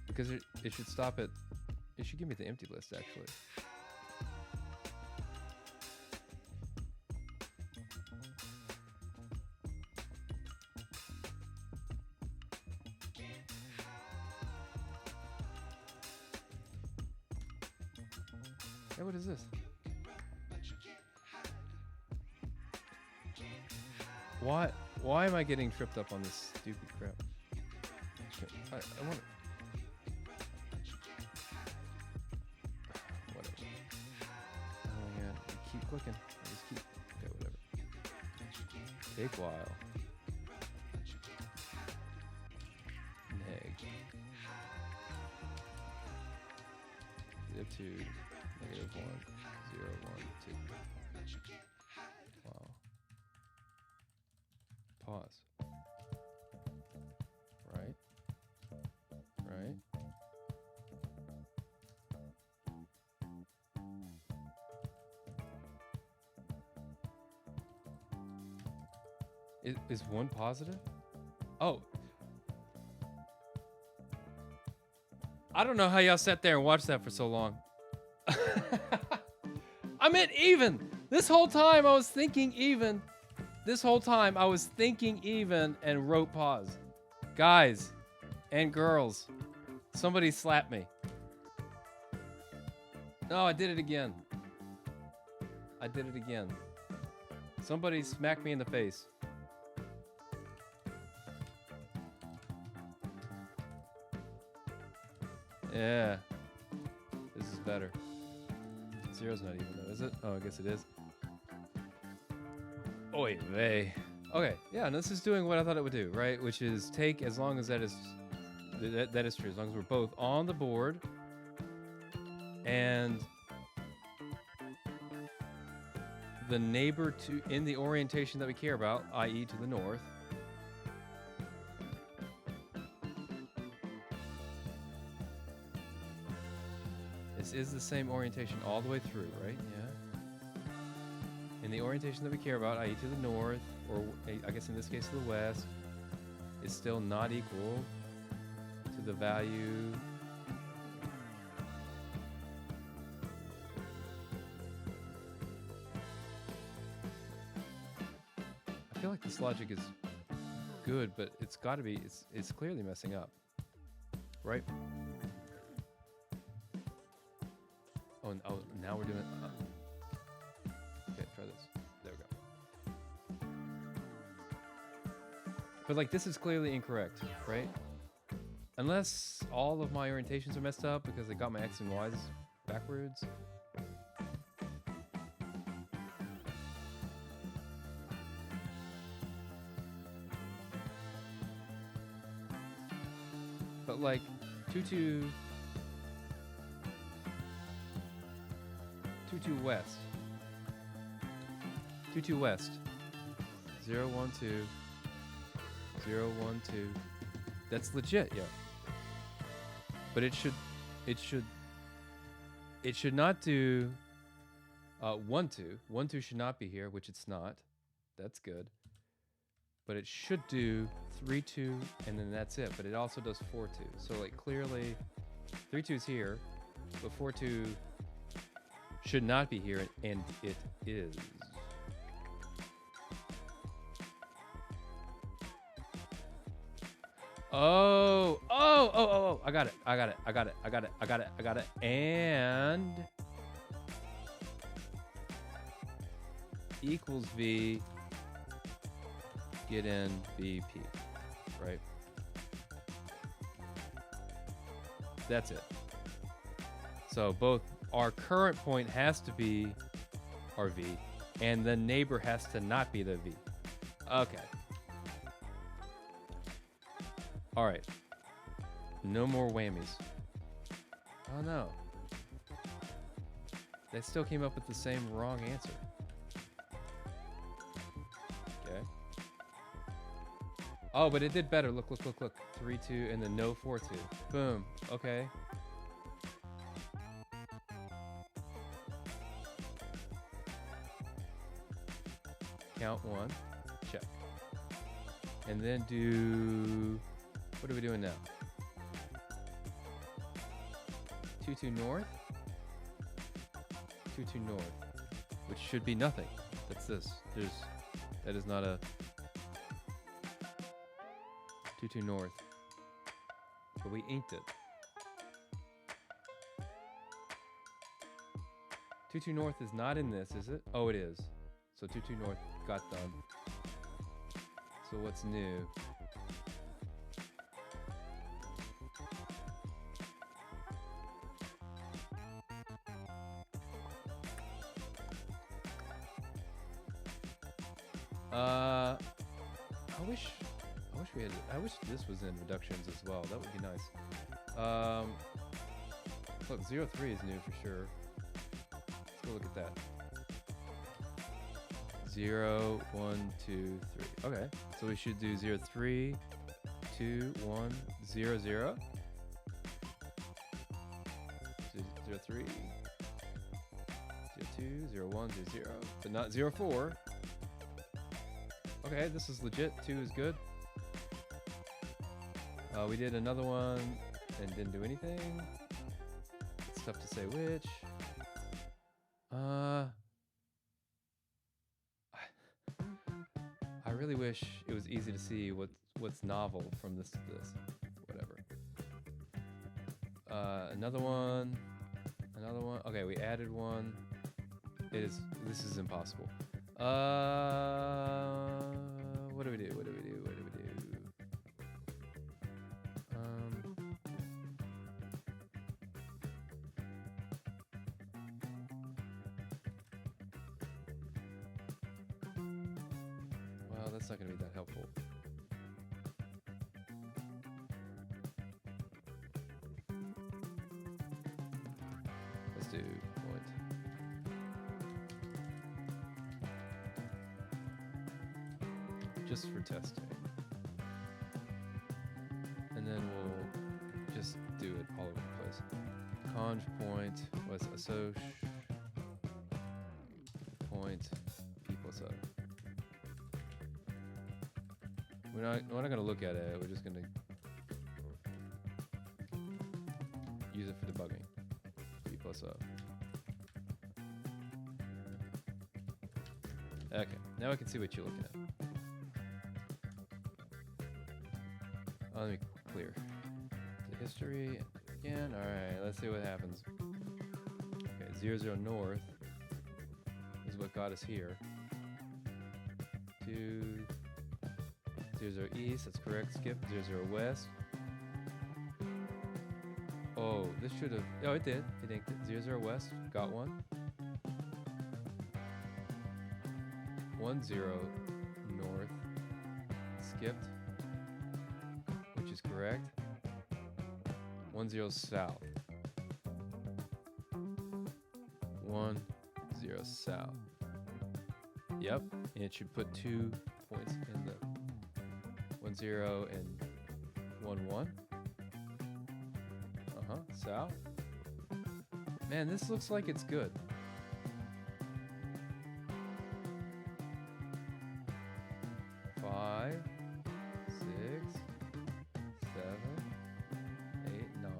Because it should stop at, it should give me the empty list actually. Hey, what is this? Why am I getting tripped up on this stupid crap? Okay, I want to... Whatever. Oh yeah, you keep clicking. I just keep... Okay, whatever. Take while. Neg. Zip 2, negative 1, 0, 1, 2. Wow. Pause. Right? Right? Is one positive? Oh. I don't know how y'all sat there and watched that for so long. I meant even. This whole time I was thinking even. This whole time I was thinking even and wrote pause. Guys and girls, somebody slap me. No, I did it again. I did it again. Somebody smacked me in the face. Yeah. This is better. Zero's not even though, is it? Oh, I guess it is. Oy vey. Okay, yeah, and this is doing what I thought it would do, right? Which is take as long as that is true, as long as we're both on the board and the neighbor to in the orientation that we care about, i.e. to the north. This is the same orientation all the way through, right? Yeah. in the orientation that we care about, i.e. to the north, or I guess in this case to the west, is still not equal to the value I feel like this logic is good, but it's got to be, it's clearly messing up, right? Oh, now we're doing okay, try this. There we go. But like, this is clearly incorrect, right? Unless all of my orientations are messed up because I got my X and Y's backwards. But like 22 west. 22 west. 0 1 2 0 1 2. That's legit, yeah. But it should not do 1 2. 1 2 should not be here, which it's not. That's good. But it should do 3 2, and then that's it. But it also does 4 2. So like clearly 3 2 is here, but 4 2 should not be here, and it is. Oh, I got it. And equals V, get in BP, right? That's it. So both our current point has to be our V, and the neighbor has to not be the V. Okay. All right. No more whammies. Oh no. They still came up with the same wrong answer. Okay. Oh, but it did better. Look. 3 2 and then no 4 2. Boom. Okay. Count 1. Check. And then do... What are we doing now? 2 2 north? 2 2 north. Which should be nothing. That's this. That is not a... 2 2 north. But we inked it. 2 2 north is not in this, is it? Oh, it is. So 2 2 north got done. So what's new? I wish this was in reductions as well. That would be nice. Look, 0 3 is new for sure. Let's go look at that. 0 1 2 3. Okay, so we should do 0 3 2 1 0 0. 0 3 0 2 0 1 0 0, but not 0 4. Okay, this is legit. 2 is good. We did another one and didn't do anything. It's tough to say which. I really wish it was easy to see what's novel from this to this. Whatever. Another one. Okay, we added one. This is impossible. What do we do? Well, that's not going to be that helpful. Let's do point. Just for testing. And then we'll just do it all over the place. Conj point was assoc point we're not gonna look at it. We're just gonna use it for debugging. P plus O. Okay, now I can see what you're looking at. Oh, let me clear the history again. All right, let's see what happens. Okay, 0, 0 north is what got us here. 2, 0, 0 east, that's correct. Skip 0, 0 west. Oh, this should have. Oh, it did. It inked it. 0, 0 west. Got one. 1, 0 north. Skipped, which is correct. 1, 0 south. 1, 0 south. Yep, and it should put 2 points in the 1, 0 and 1, 1. South. Man, this looks like it's good. Five, 6, 7, 8, 9,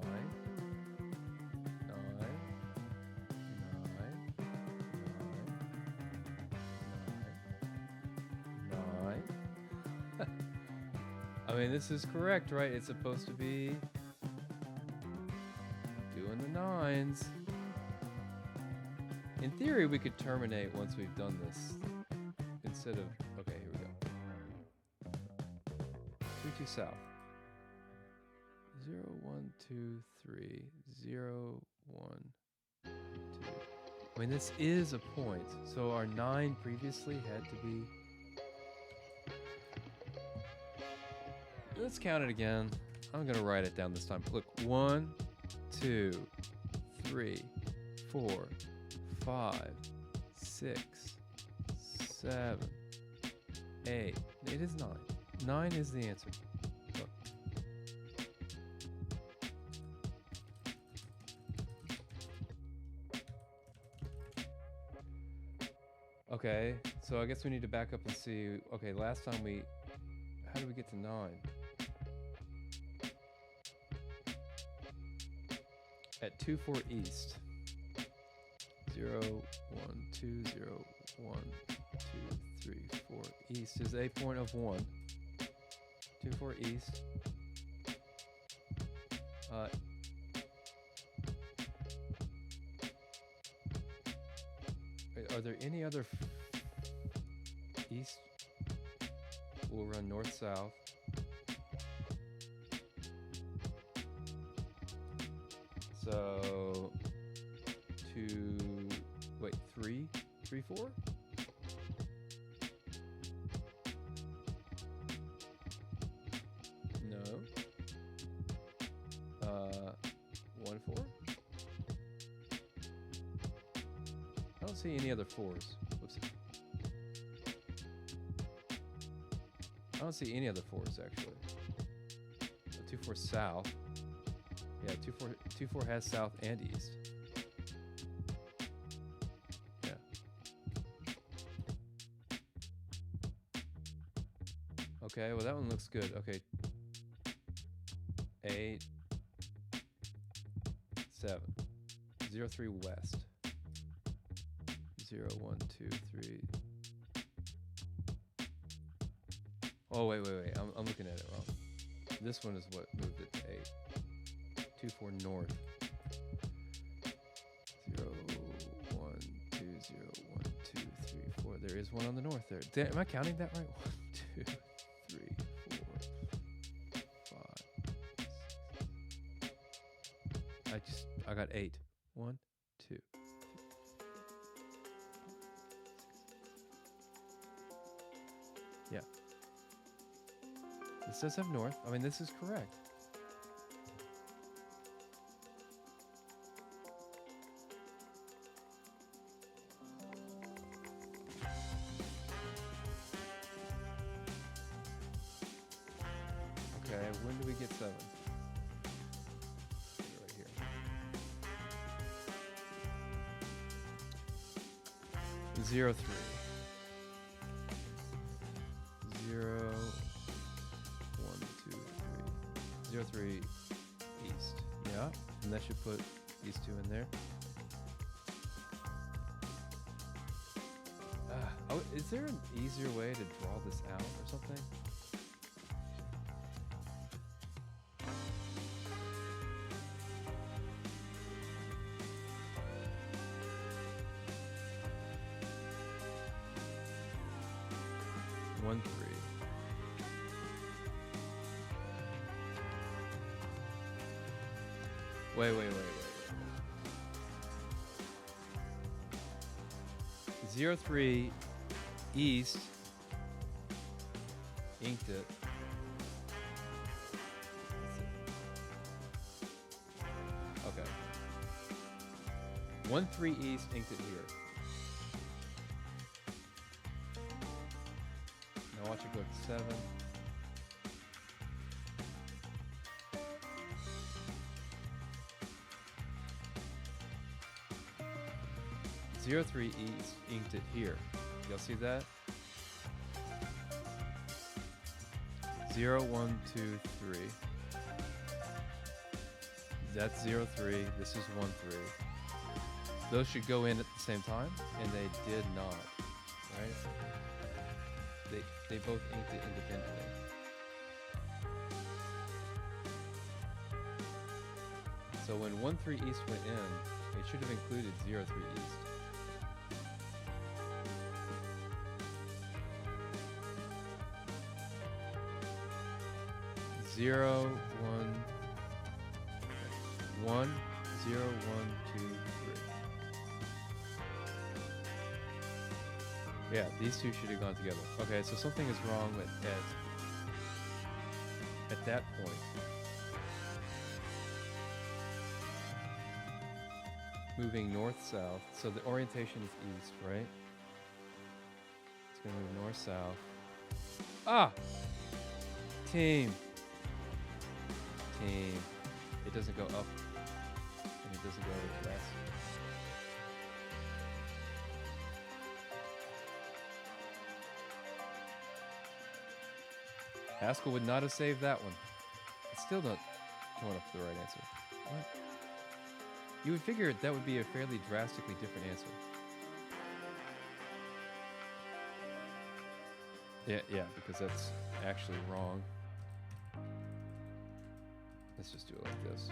9, 9. I mean, this is correct, right? It's supposed to be doing the 9s. In theory, we could terminate once we've done this. Instead of, okay, here we go. 3, 2 south. 0, 1, 2, 3, 0, 1, 2. I mean, this is a point. So our 9 previously had to be. Let's count it again. I'm gonna write it down this time. Look, 1, 2, 3, 4, 5, 6, 7, 8. It is 9. 9 is the answer. Look. Okay, so I guess we need to back up and see. Okay, last time how did we get to 9? At 2, 4 east. 0, 1, 2, 0, 1, 2, 3, 4 east is a point of 1. 2, 4 east. Are there any other east? We'll run north south. So 3, 4? No. 1, 4? I don't see any other 4s. Whoops. I don't see any other 4s actually. 2, 4 south. Yeah, 2, 4 has south and east. Yeah. Okay, well that one looks good. Okay. 8, 7. 0, 3 west. 0, 1, 2, 3. Oh, wait. I'm looking at it wrong. This one is what moved it to 8. 2, 4 north. 0, 1, 2, 0, 1, 2, 3, 4. There is one on the north there. Am I counting that right? 1, 2, 3, 4, 5. I got 8. 1, 2. Yeah. This does have north. I mean, this is correct. Okay, when do we get 7? Right here. 0, 3. 0, 03 east. Yeah, and that should put these two in there. Oh, is there an easier way to draw this out or something? One, three. Wait. 03 east inked it. Okay. 13 east inked it here. Now watch it go to 7. Zero 03 east inked it here. Y'all see that? 0, 1, 2, 3. That's 03. This is 1, 3. Those should go in at the same time, and they did not. Right? They both inked it independently. So when 1, 3 east went in, it should have included 0, 3 east. 0, 1, 0, 1, 2, 3. Yeah, these two should have gone together. Okay, so something is wrong at that point. Moving north-south, so the orientation is east, right? It's gonna move north-south. Ah! Team. It doesn't go up, and it doesn't go west. Haskell would not have saved that one. It's still not coming up with the right answer. What? You would figure that would be a fairly drastically different answer. Yeah, because that's actually wrong. Let's just do it like this.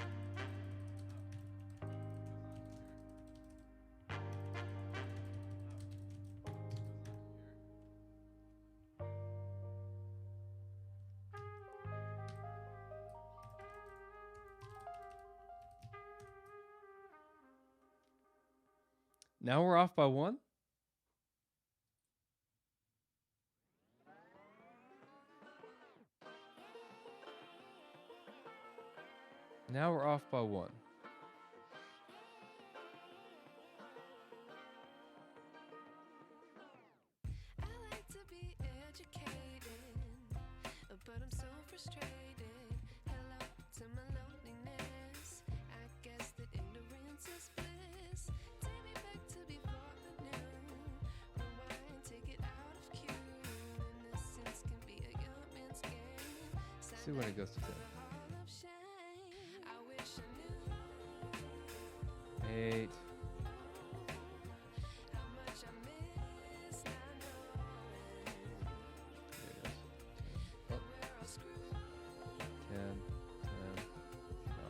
Now we're off by 1? Now we're off by 1. I like to be educated, but I'm so frustrated. Hello to my loneliness. I guess that ignorance is bliss. Take me back to before I knew. Rewind, take it out of cue. Innocence can be a young man's game. See when it goes to 10. 8. Oh. 10, 9.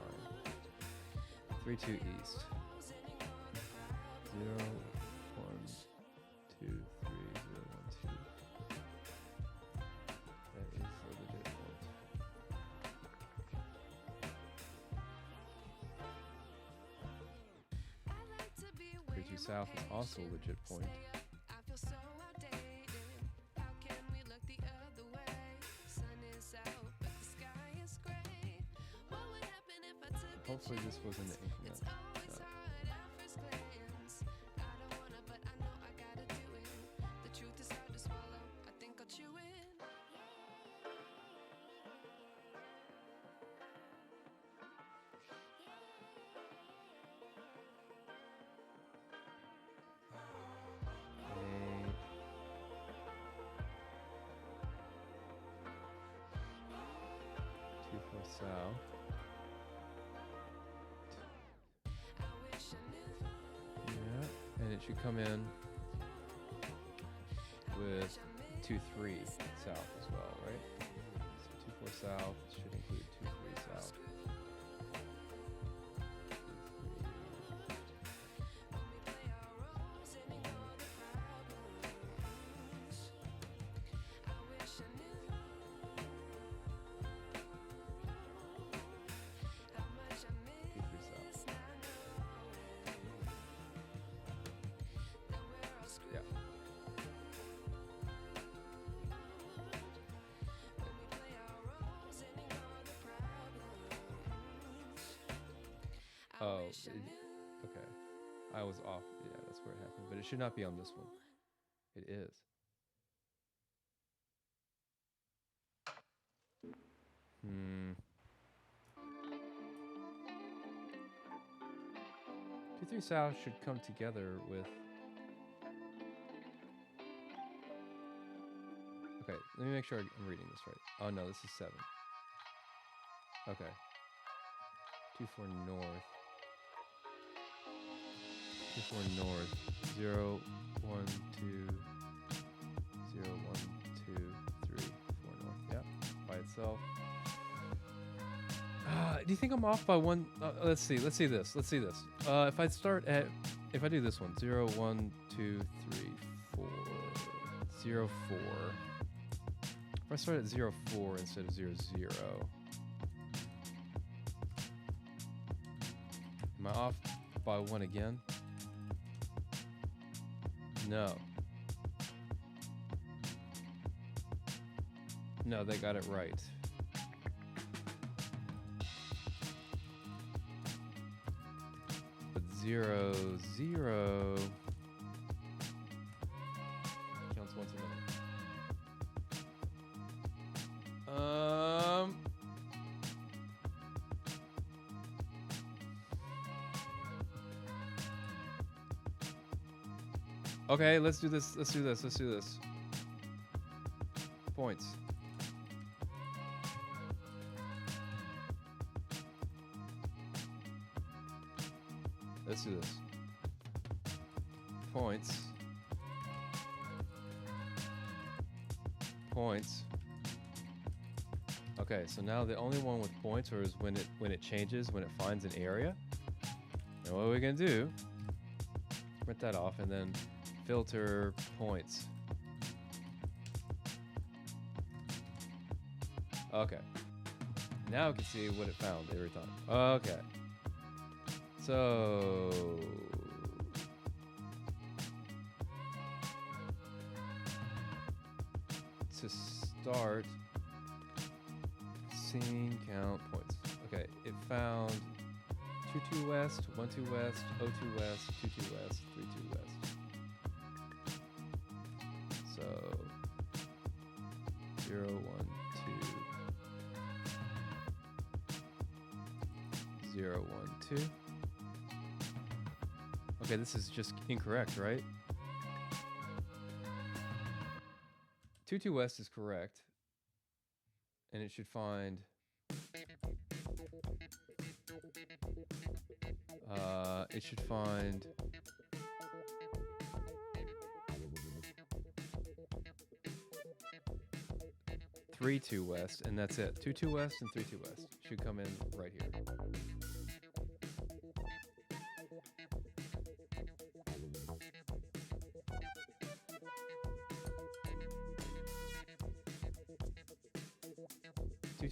3, 2 east. 0, 1, 2, 3, 0, 1, 2. That is a legit point. 3, 2 south is also a legit point. Hopefully this wasn't the increment. No. South. should come in with 2, 3 south as well, right? So 2, 4 south should include 2, 3 south. 2, 3 south. Yeah. Oh, okay. I was off. Yeah, that's where it happened. But it should not be on this one. It is. Hmm. 2, 3 south should come together with. Okay, let me make sure I'm reading this right. Oh no, this is 7. Okay. 2, 4 north. 2, 4 north. 0, 1, 2, 0, 1, 2, 3, 4 north. Yep, by itself. Do you think I'm off by one? Let's see this. If I do this one, 0, 1, 2, 3, 4, 0, 4. If I start at 0, 4 instead of 0, 0. Am I off by 1 again? No. No, they got it right. But 0, 0 counts once a minute. Okay, let's do this. Points. Let's do this. Points. Okay, so now the only one with points is when it changes, when it finds an area. And what we're gonna do, print that off and then filter points. Okay. Now we can see what it found every time. Okay. So to start scene count points. Okay, it found 2, 2 west, 1, 2 west, 0, 2 west, 2, 2 west, 3, 2 west. So 0, 1, 2, 0, 1, 2. Okay, this is just incorrect, right? 2, 2 west is correct. And it should find it should find 3, 2 west, and that's it. 2, 2 west and 3, 2 west should come in right here.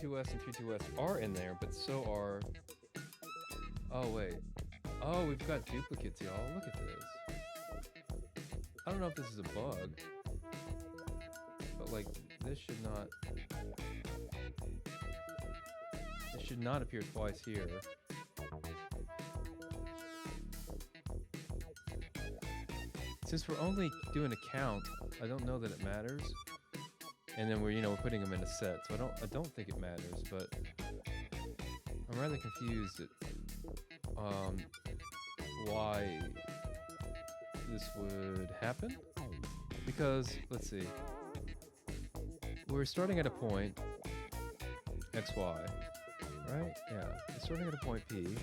West and 3, 2 west are in there, but so are. Oh wait. Oh, we've got duplicates, y'all. Look at this. I don't know if this is a bug, but like this should not appear twice here. Since we're only doing a count, I don't know that it matters. And then we're putting them in a set, so I don't think it matters, but I'm rather confused at why this would happen. Because let's see, we're starting at a point XY, right? Yeah, we're starting at a point P,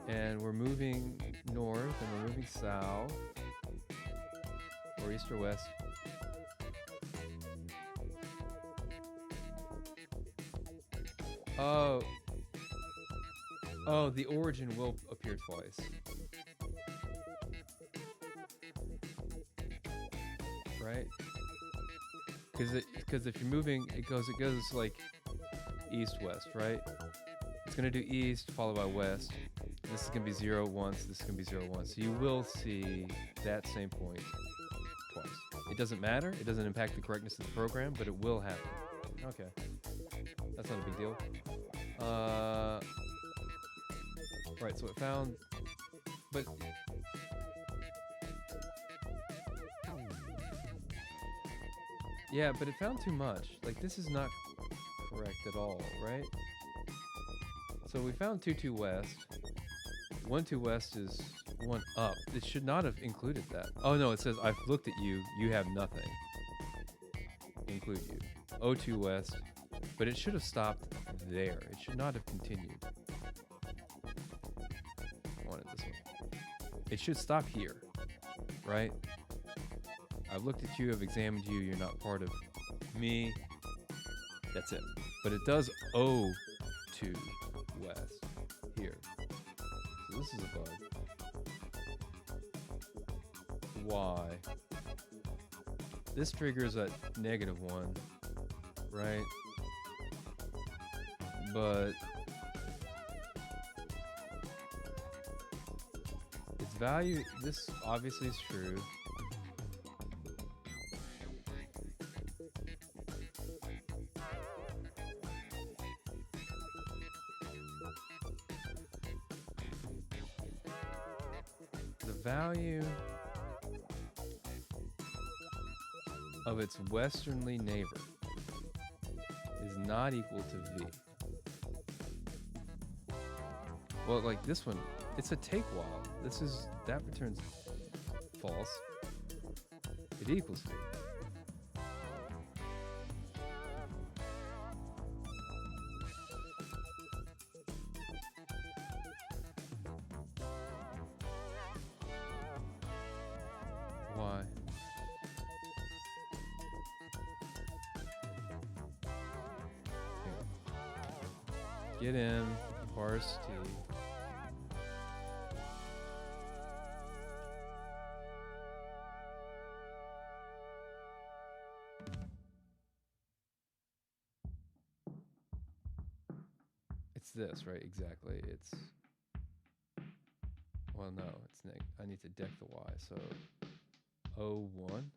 and we're moving north and we're moving south, or east or west. Oh, oh, the origin will appear twice. Right? Because if you're moving, it goes like east west, right? It's gonna do east followed by west. This is gonna be 0 once. This is gonna be 0 once. So you will see that same point twice. It doesn't matter. It doesn't impact the correctness of the program, but it will happen. Okay, that's not a big deal. Right. So it found, but yeah, but it found too much. Like this is not correct at all, right? So we found 2 west. 1 west is 1 up. It should not have included that. Oh no, it says I've looked at you. You have nothing. Include you. 2 west, but it should have stopped there. It should not have continued. I wanted this one. It should stop here, right? I've looked at you. I've examined you. You're not part of me. That's it. But it does 2 west here. So this is a bug. Why? This triggers at -1, right? But its value, this obviously is true. Value of its westernly neighbor is not equal to V. Well, like this one, it's a take while. That returns false. It equals V. Why? Get in, parse T. It's this, right? Exactly. It's, well, no, it's neg. I need to deck the Y, so 01.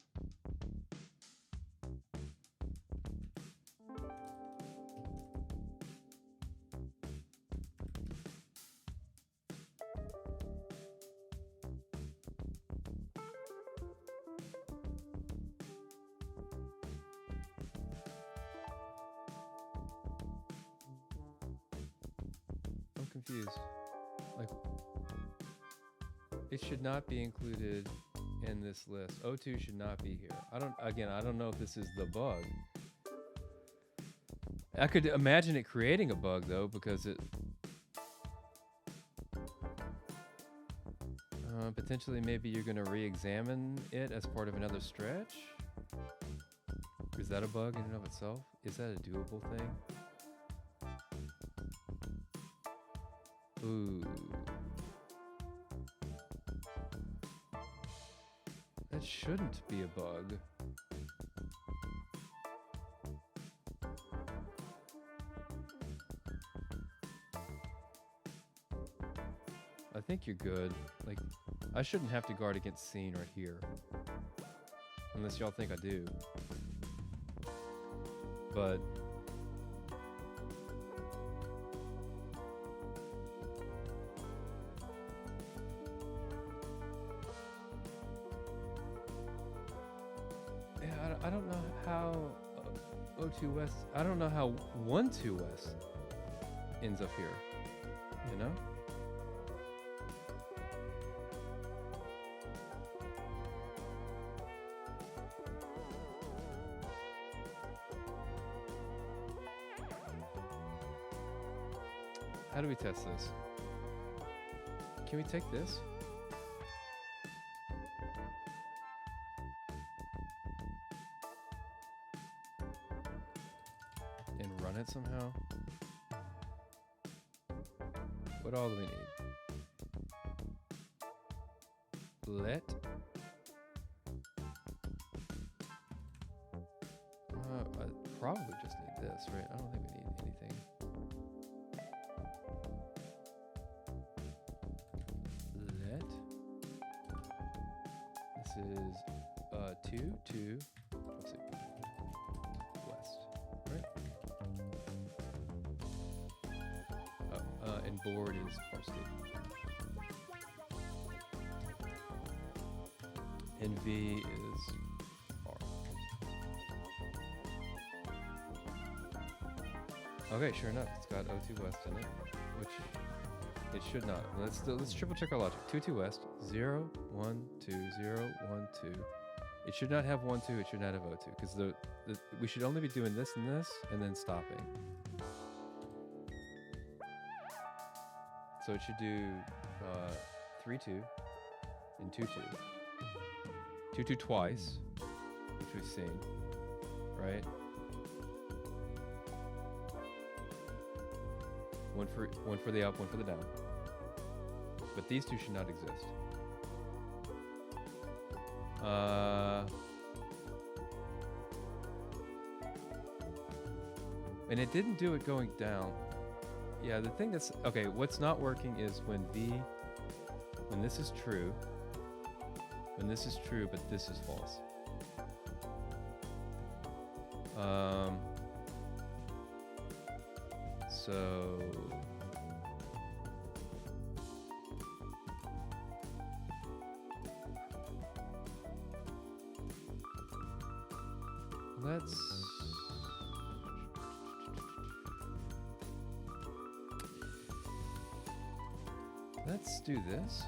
I'm confused. Like, it should not be included in this list. 02 should not be here. I don't know if this is the bug. I could imagine it creating a bug though, because it potentially maybe you're gonna re-examine it as part of another stretch. Is that a bug in and of itself? Is that a doable thing? Ooh. That shouldn't be a bug. I think you're good. Like, I shouldn't have to guard against scene right here. Unless y'all think I do. But yeah, I don't know how 02 West, I don't know how 12 West ends up here, you know? How do we test this? Can we take this? and run it somehow. What all do we need? Let. I probably just need this, right? I don't think we need anything. Let. This is 2, let's see, west, right? And board is varsity. And V is R. Okay, sure enough, it's got O2 West in it, which it should not. Let's triple check our logic. 2 West, 0, 1, 2, 0, 1, 2. It should not have 1, 2. It should not have O2 because we should only be doing this and this and then stopping. So it should do 3, 2 and 2, 2. 2, 2 twice, which we've seen, right? One for the up, one for the down. But these two should not exist. And it didn't do it going down. Yeah, the thing that's okay. What's not working is when this is true. When this is true, but this is false. So let's do this.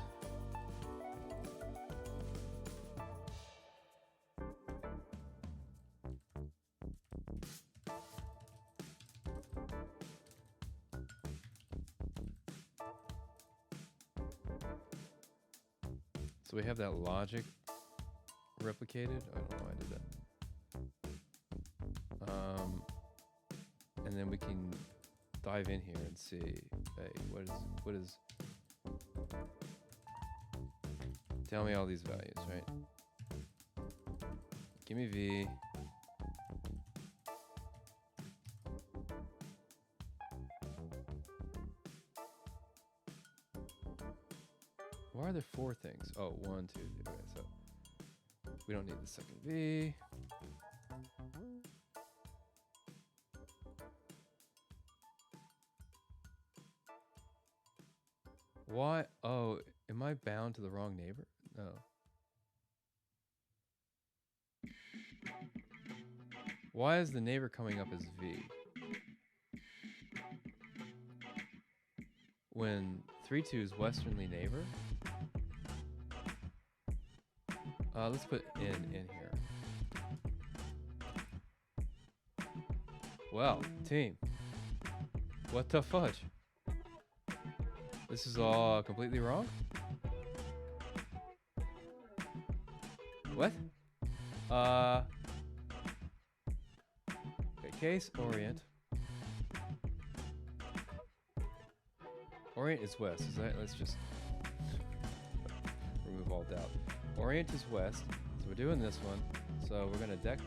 So we have that logic replicated. I don't know why I did that. And then we can dive in here and see, hey, what is, tell me all these values, right? Give me V. Why are there 4 things? Oh, 1, 2, 3. Okay, so we don't need the second V. Why? Oh, am I bound to the wrong neighbor? No. Why is the neighbor coming up as V? When 3, 2 is westernly neighbor? Let's put in here. Well, team. What the fudge? This is all completely wrong? What? Okay, case, orient. Orient is west. Is that? Let's just remove all doubt. Orient is west, so we're doing this one. So we're gonna deck.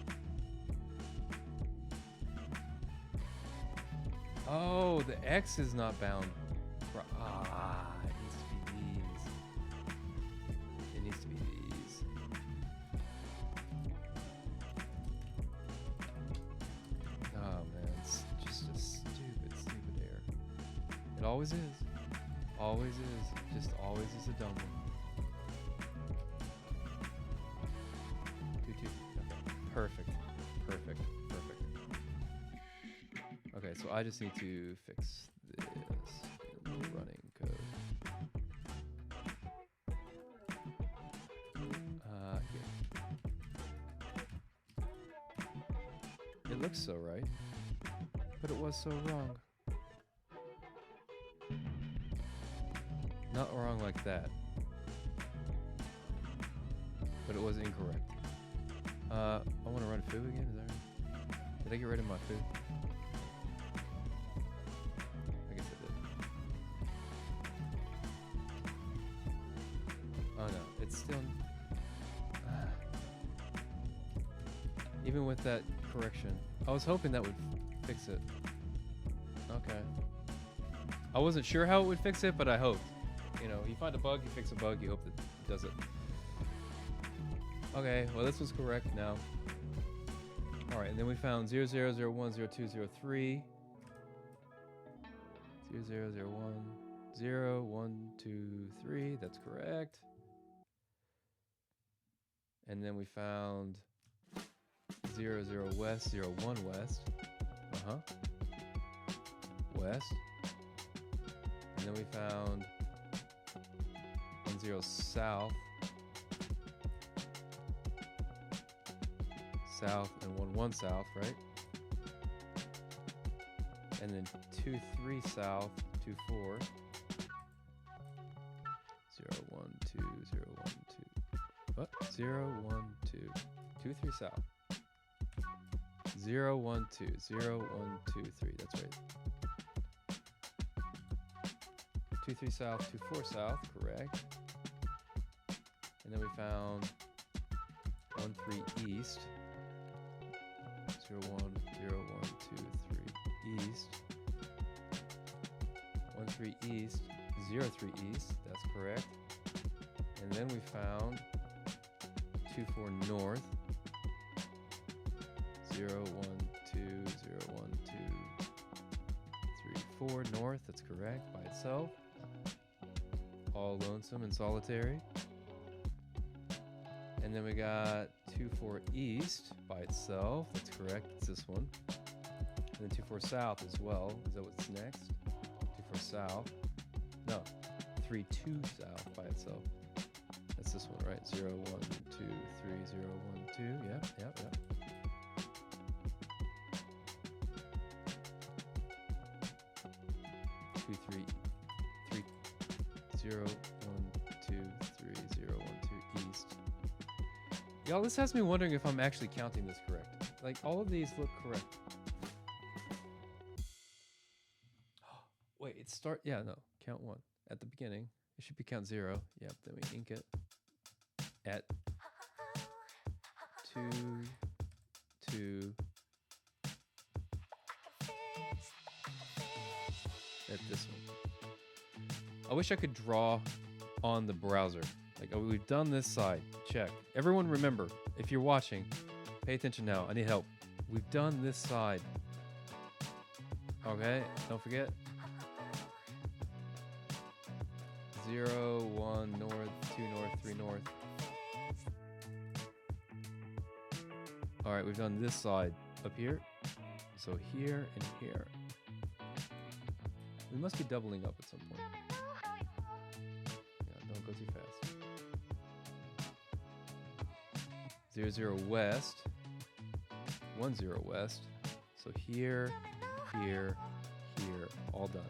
Oh, the X is not bound. It needs to be these. It needs to be these. Oh man, it's just a stupid error. It always is. Always is. Just always is a dumb one. 2, 2. Okay. Perfect. Okay, so I just need to fix this in the running code. Here. It looks so right, but it was so wrong. Not wrong like that, but it was incorrect. I want to run foo again, is that right? Did I get rid of my foo? still. Even with that correction, I was hoping that would fix it. Okay. I wasn't sure how it would fix it, but I hoped. You know, you find a bug, you fix a bug, you hope that it does it. Okay, well this was correct now. Alright, and then we found 00010203. 0001 0123, that's correct. And then we found 00 west, 01 west. West. And then we found 10 south. South and 11 south, right? And then 23 south, 24. 012012. What? 012. 23 south. 012. 0123. That's right. 23 south, 24 south. Correct. And then we found 13 east. 010123 east. 13 east. 03 east. That's correct. And then we found 24 north. 01201234 north. That's correct by itself. All lonesome and solitary. And then we got 24 east by itself. That's correct. It's this one. And then 24 south as well. Is that what's next? 24 south. No. 32 south by itself. That's this one, right? 01233012. Yep. 231230112 east. Y'all, this has me wondering if I'm actually counting this correct. Like, all of these look correct. Wait, count 1. At the beginning, it should be count 0. Yep, then we ink it. At 2, 2. At this one. I wish I could draw on the browser. Like, oh, we've done this side. Check. Everyone remember, if you're watching, pay attention now. I need help. We've done this side. Okay, don't forget. 0, 1, north, 2 north, 3 north. Alright, we've done this side up here. So here and here. We must be doubling up at some point. Yeah, don't go too fast. 00 west. 10 west. So here, here, here. All done.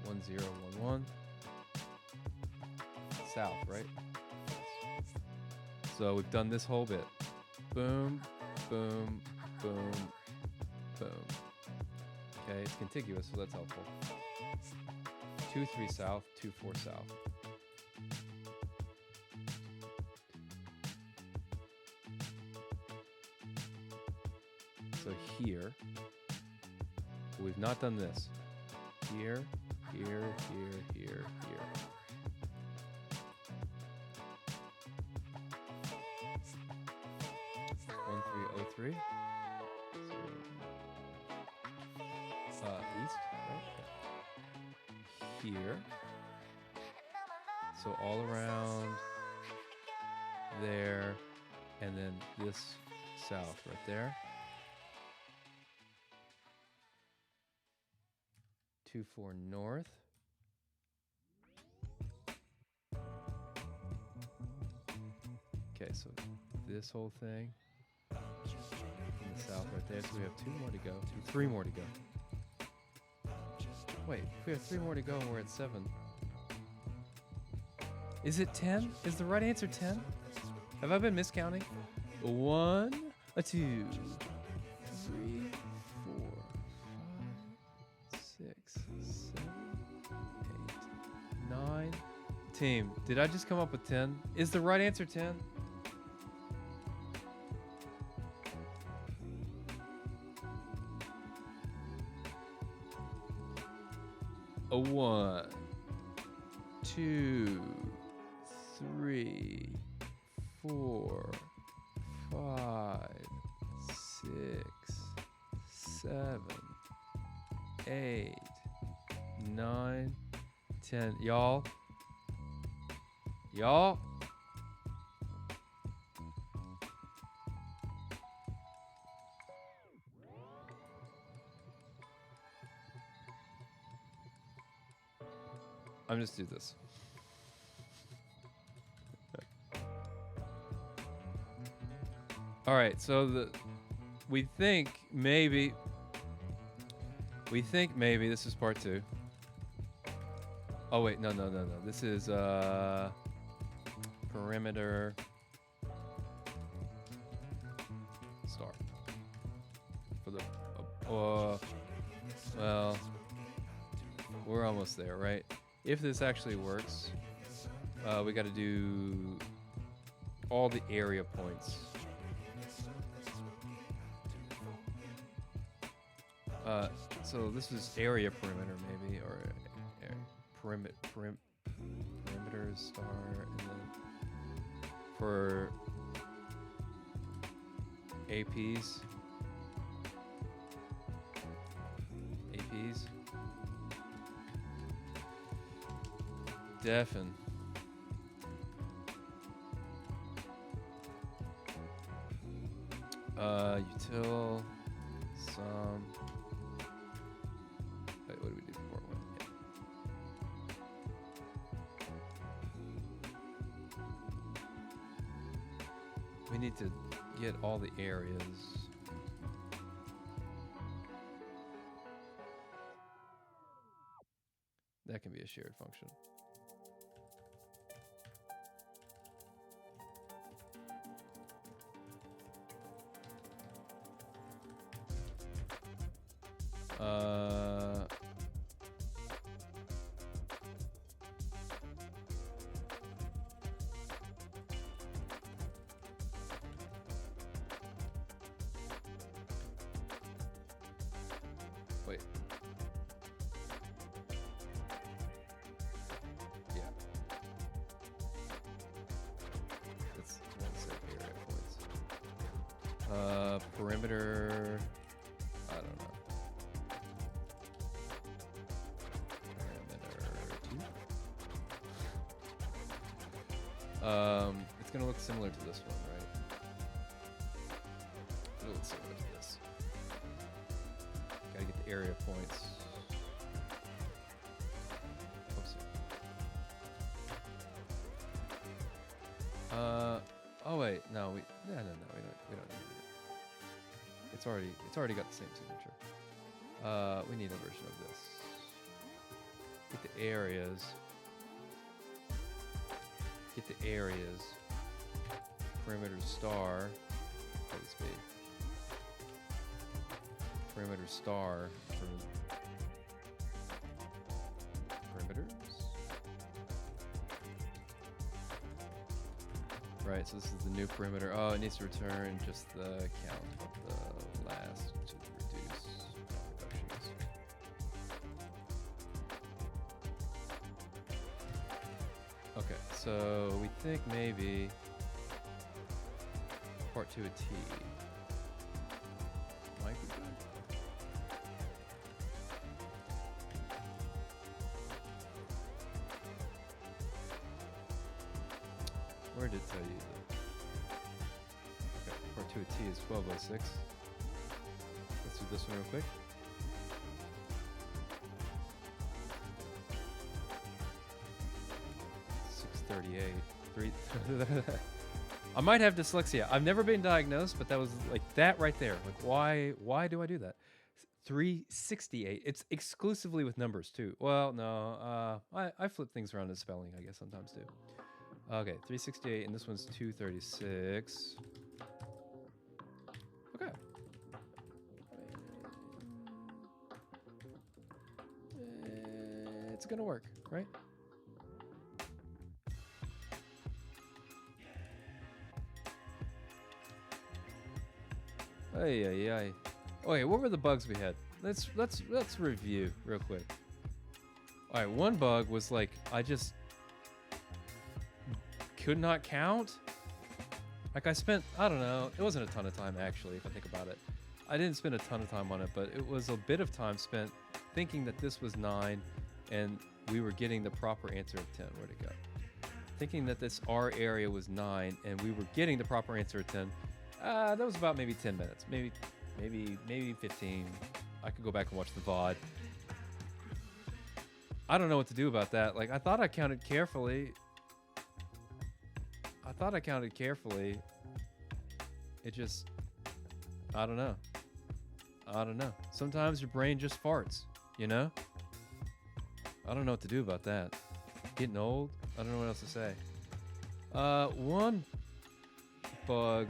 1011. South, right? So we've done this whole bit. Boom, boom, boom, boom. Okay, it's contiguous, so that's helpful. 2, 3 south, 2, 4 south. So here, we've not done this. Here, here, here, here, here. One, 3, 03. East, right? Here. So all around there, and then this south right there. 2, 4 north. Okay, so this whole thing in the south right there. So we have 2 more to go. 3 more to go. Wait, if we have 3 more to go and we're at 7. Is it 10? Is the right answer 10? Have I been miscounting? 1, 2, 3, 4, 5, 6, 7, 8, 9, team. Did I just come up with 10? Is the right answer 10? A 1, 2, 3, 4, 5, 6, 7, 8, 9, 10. Y'all? I'm just do this. All right, so we think maybe this is part 2. Oh wait, no. This is perimeter star for the well, we're almost there, right? If this actually works, we got to do all the area points. So this is area perimeter maybe, or perimeter star, and then for APs. Defen. Util. Some. Wait, what do we do for one? Yeah. We need to get all the areas. That can be a shared function. Wait. Yeah. That's one set of area points. Perimeter. I don't know. It's gonna look similar to this one, right? It'll look similar to this. Gotta get the area points. Oops. Oh wait, no, we don't need it. It's already got the same signature. We need a version of this. Get the areas. Perimeter star. What is be? Perimeter star for perimeters. Right, so this is the new perimeter. Oh, it needs to return just the count of the last to reduce reductions. Okay, so we think maybe part 2 of T might be good. Where did it tell you that? Okay, part 2 of T is 1206. Let's do this one real quick. I might have dyslexia. I've never been diagnosed, but that was like that right there. Like, why do I do that? 368. It's exclusively with numbers too. Well, no, I flip things around in spelling, I guess sometimes too. Okay, 368, and this one's 236. Okay. It's gonna work, right? Ay, ay, ay. Okay, what were the bugs we had? Let's review real quick. All right, one bug was like I just could not count. Like I spent, I don't know, it wasn't a ton of time actually, if I think about it. I didn't spend a ton of time on it, but it was a bit of time spent thinking that this was 9 and we were getting the proper answer of 10. Where'd it go? Thinking that this R area was 9 and we were getting the proper answer of 10. That was about maybe 10 minutes, maybe 15. I could go back and watch the VOD. I don't know what to do about that. Like I thought I counted carefully. It just, I don't know. Sometimes your brain just farts, you know? I don't know what to do about that. Getting old? I don't know what else to say. One bug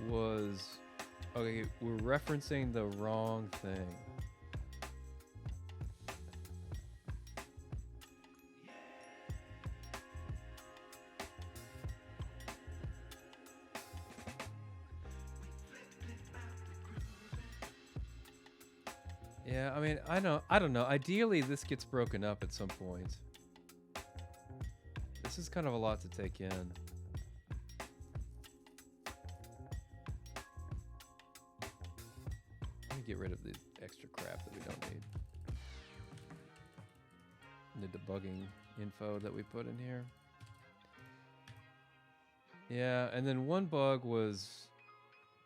was, okay, we're referencing the wrong thing. Yeah, I mean, I don't know. Ideally, this gets broken up at some point. This is kind of a lot to take in. Let me get rid of the extra crap that we don't need. The debugging info that we put in here. Yeah, and then one bug was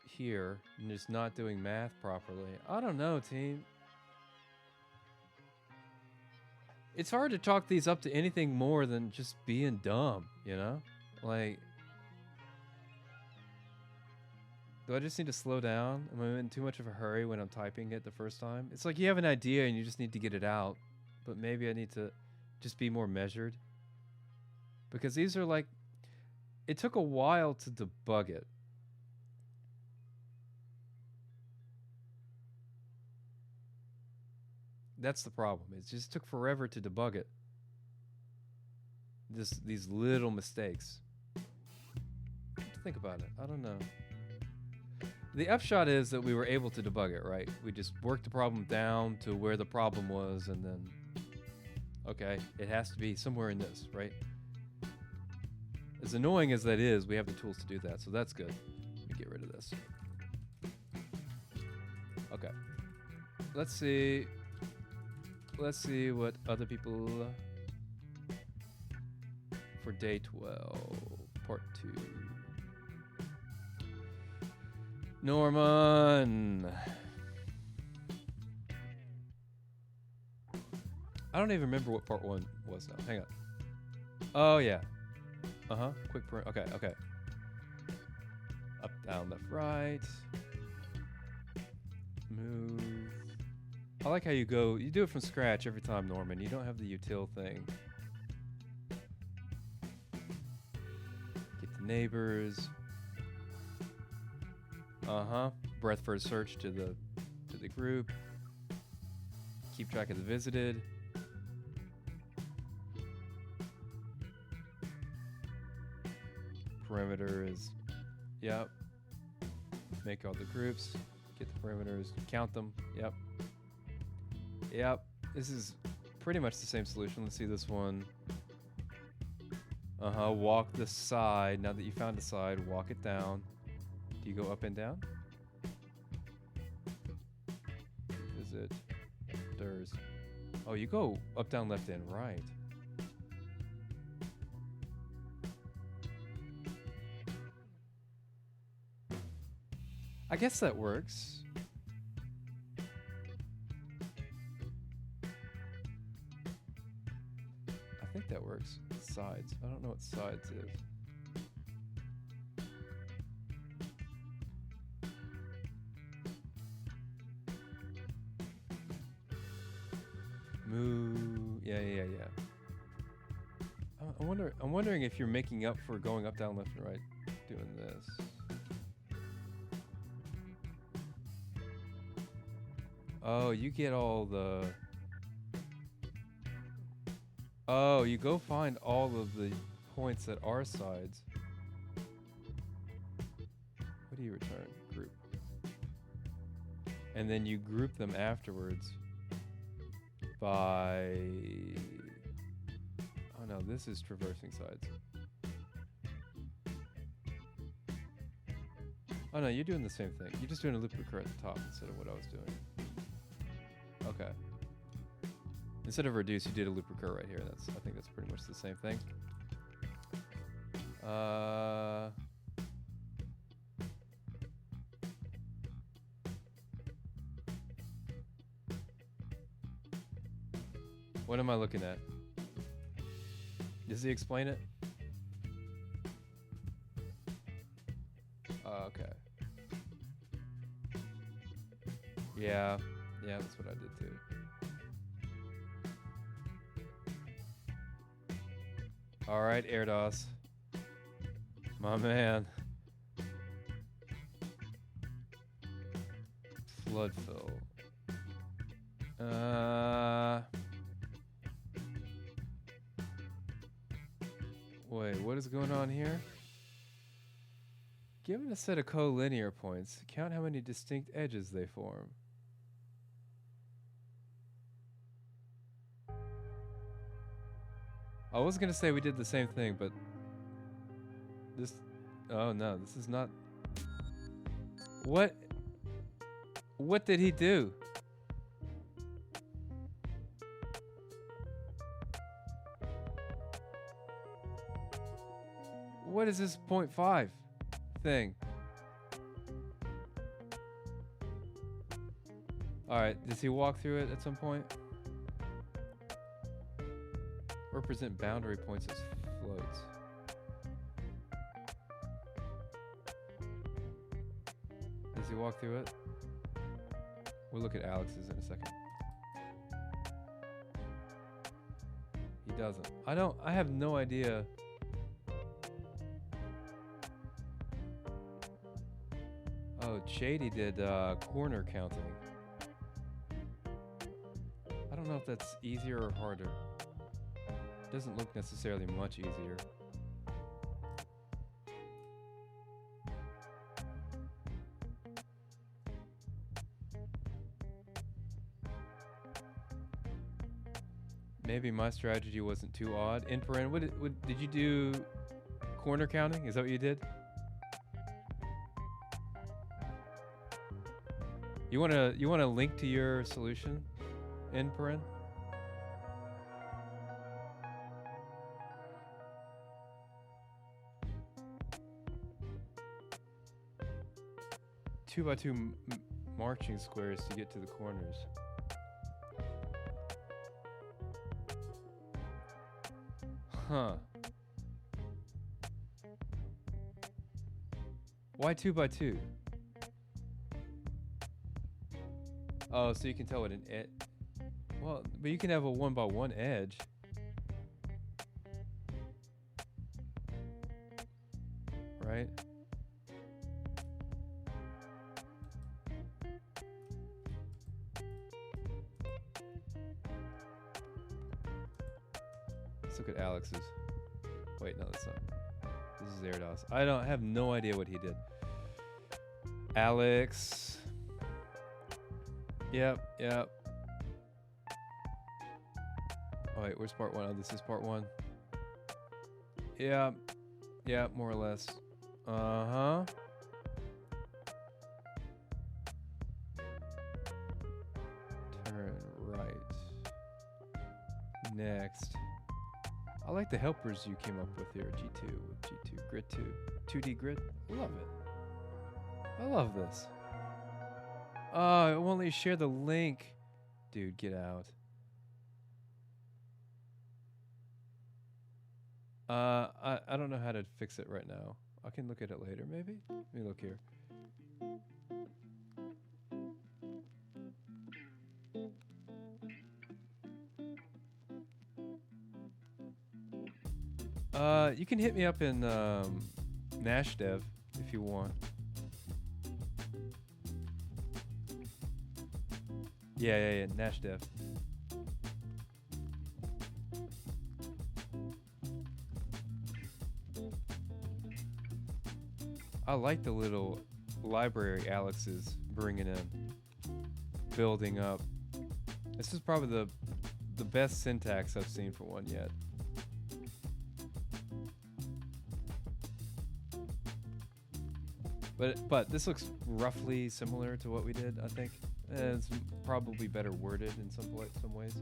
here, and just not doing math properly. I don't know, team. It's hard to chalk these up to anything more than just being dumb, you know? Like, do I just need to slow down? Am I in too much of a hurry when I'm typing it the first time? It's like you have an idea and you just need to get it out, but maybe I need to just be more measured. Because these are like, it took a while to debug it. That's the problem. It just took forever to debug it. These little mistakes. Think about it. I don't know. The upshot is that we were able to debug it, right? We just worked the problem down to where the problem was, and then, okay, it has to be somewhere in this, right? As annoying as that is, we have the tools to do that, so that's good. Let me get rid of this. Okay. Let's see what other people for day 12, part 2. Norman. I don't even remember what part 1 was now. Hang on. Oh yeah. Quick okay. Up, down, left, right. Move. I like how you do it from scratch every time, Norman. You don't have the util thing. Get the neighbors. Breath first search to the group. Keep track of the visited. Perimeter is, yep. Make all the groups. Get the perimeters. Count them. Yep. Yep, this is pretty much the same solution. Let's see this one. Walk the side. Now that you found the side, walk it down. Do you go up and down? Visit. There's. Oh, you go up, down, left, and right. I guess that works. I think that works. Sides. I don't know what sides is. Moo. Yeah. I'm wondering if you're making up for going up, down, left, and right doing this. Oh, you get all the... Oh, you go find all of the points that are sides. What do you return? Group. and then you group them afterwards by... Oh no, this is traversing sides. Oh no, you're doing the same thing. You're just doing a loop recur at the top instead of what I was doing. Okay. Instead of reduce, you did a loop recur right here. I think that's pretty much the same thing. What am I looking at? Does he explain it? Okay. Yeah, that's what I did too. All right, Erdos. My man. Flood fill. Wait, what is going on here? Given a set of collinear points, count how many distinct edges they form. I was gonna say we did the same thing, but this... Oh no, this is not... What? What did he do? What is this 0.5 thing? Alright, does he walk through it at some point? Represent boundary points as floats. Does he walk through it? We'll look at Alex's in a second. He doesn't. I have no idea. Oh, Shady did corner counting. I don't know if that's easier or harder. Doesn't look necessarily much easier. Maybe my strategy wasn't too odd. In paren, what did you do? Corner counting? Is that what you did? You wanna link to your solution in paren? Two by two marching squares to get to the corners. Huh. Why 2 by 2? Oh, so you can tell what an edge. Well, but you can have a 1 by 1 edge. Right? Let's look at Alex's. Wait, no, that's not. This is Erdos. I have no idea what he did. Alex. Yep. Oh wait, where's part 1? Oh, this is part 1. Yeah, more or less. Uh-huh. Turn right. Next. I like the helpers you came up with here. G2, grid 2. 2D grid. I love it. I love this. Oh, it won't let you share the link. Dude, get out. I don't know how to fix it right now. I can look at it later, maybe? Let me look here. You can hit me up in Nash Dev if you want. Yeah, Nash Dev. I like the little library Alex is bringing in. building up. This is probably the best syntax I've seen for one yet. But this looks roughly similar to what we did, I think. It's probably better worded in some ways.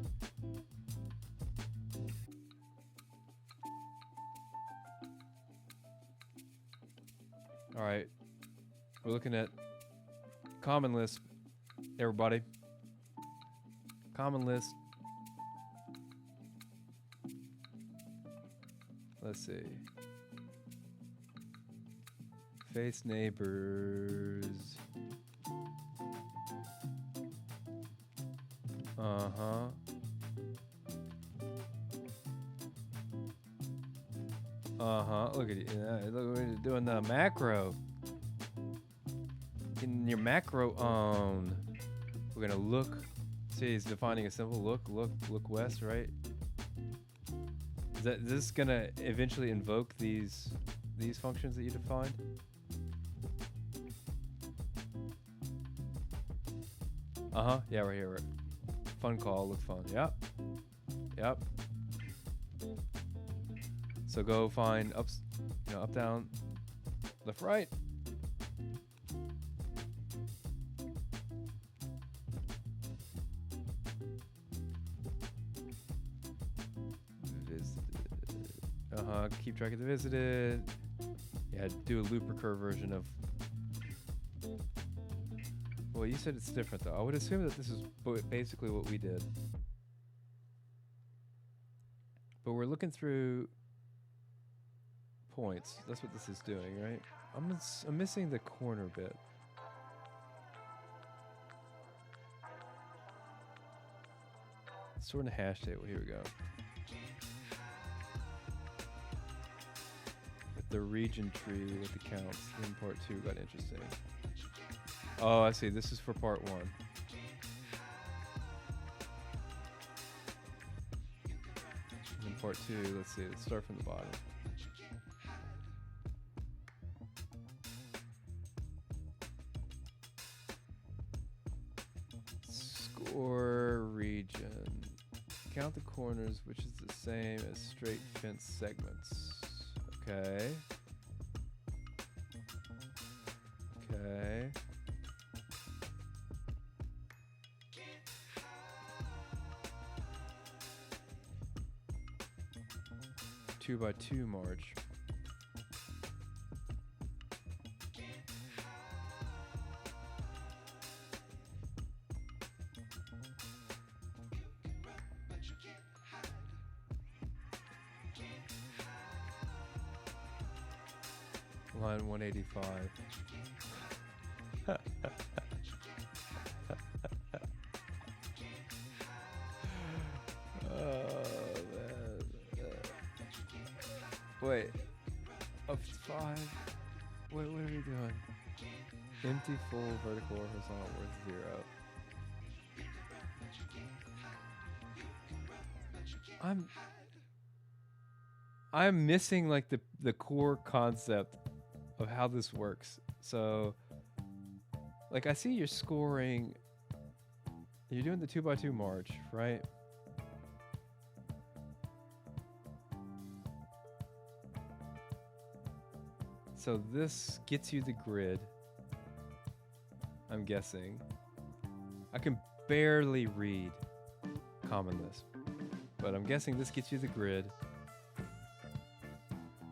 All right, we're looking at common list, everybody. Common list. Let's see. Face neighbors. Uh-huh. Look at you. Look what you're doing the macro. In your macro on. We're gonna look. See, he's defining a symbol. Look west, right? Is this gonna eventually invoke these functions that you defined? Yeah, right here. Right. Fun call, look fun. Yep. So go find up, down, left, right. Visited. Keep track of the visited. Yeah, do a loop recur version of. Well, you said it's different though. I would assume that this is basically what we did. But we're looking through points. That's what this is doing, right? I'm missing the corner bit. Sort of hash table. Here we go. With the region tree with the counts. Then part 2 got interesting. Oh, I see. This is for part 1. And part 2, let's see. Let's start from the bottom. Score region. Count the corners, which is the same as straight fence segments. Okay. Okay. 2x2 march. Line 185. Wait, up 5. Wait, what are we doing? Empty, full, vertical, horizontal, worth 0. I'm missing like the core concept of how this works. So, like I see you're scoring. You're doing the 2x2 march, right? So this gets you the grid, I'm guessing. I can barely read common list, but I'm guessing this gets you the grid.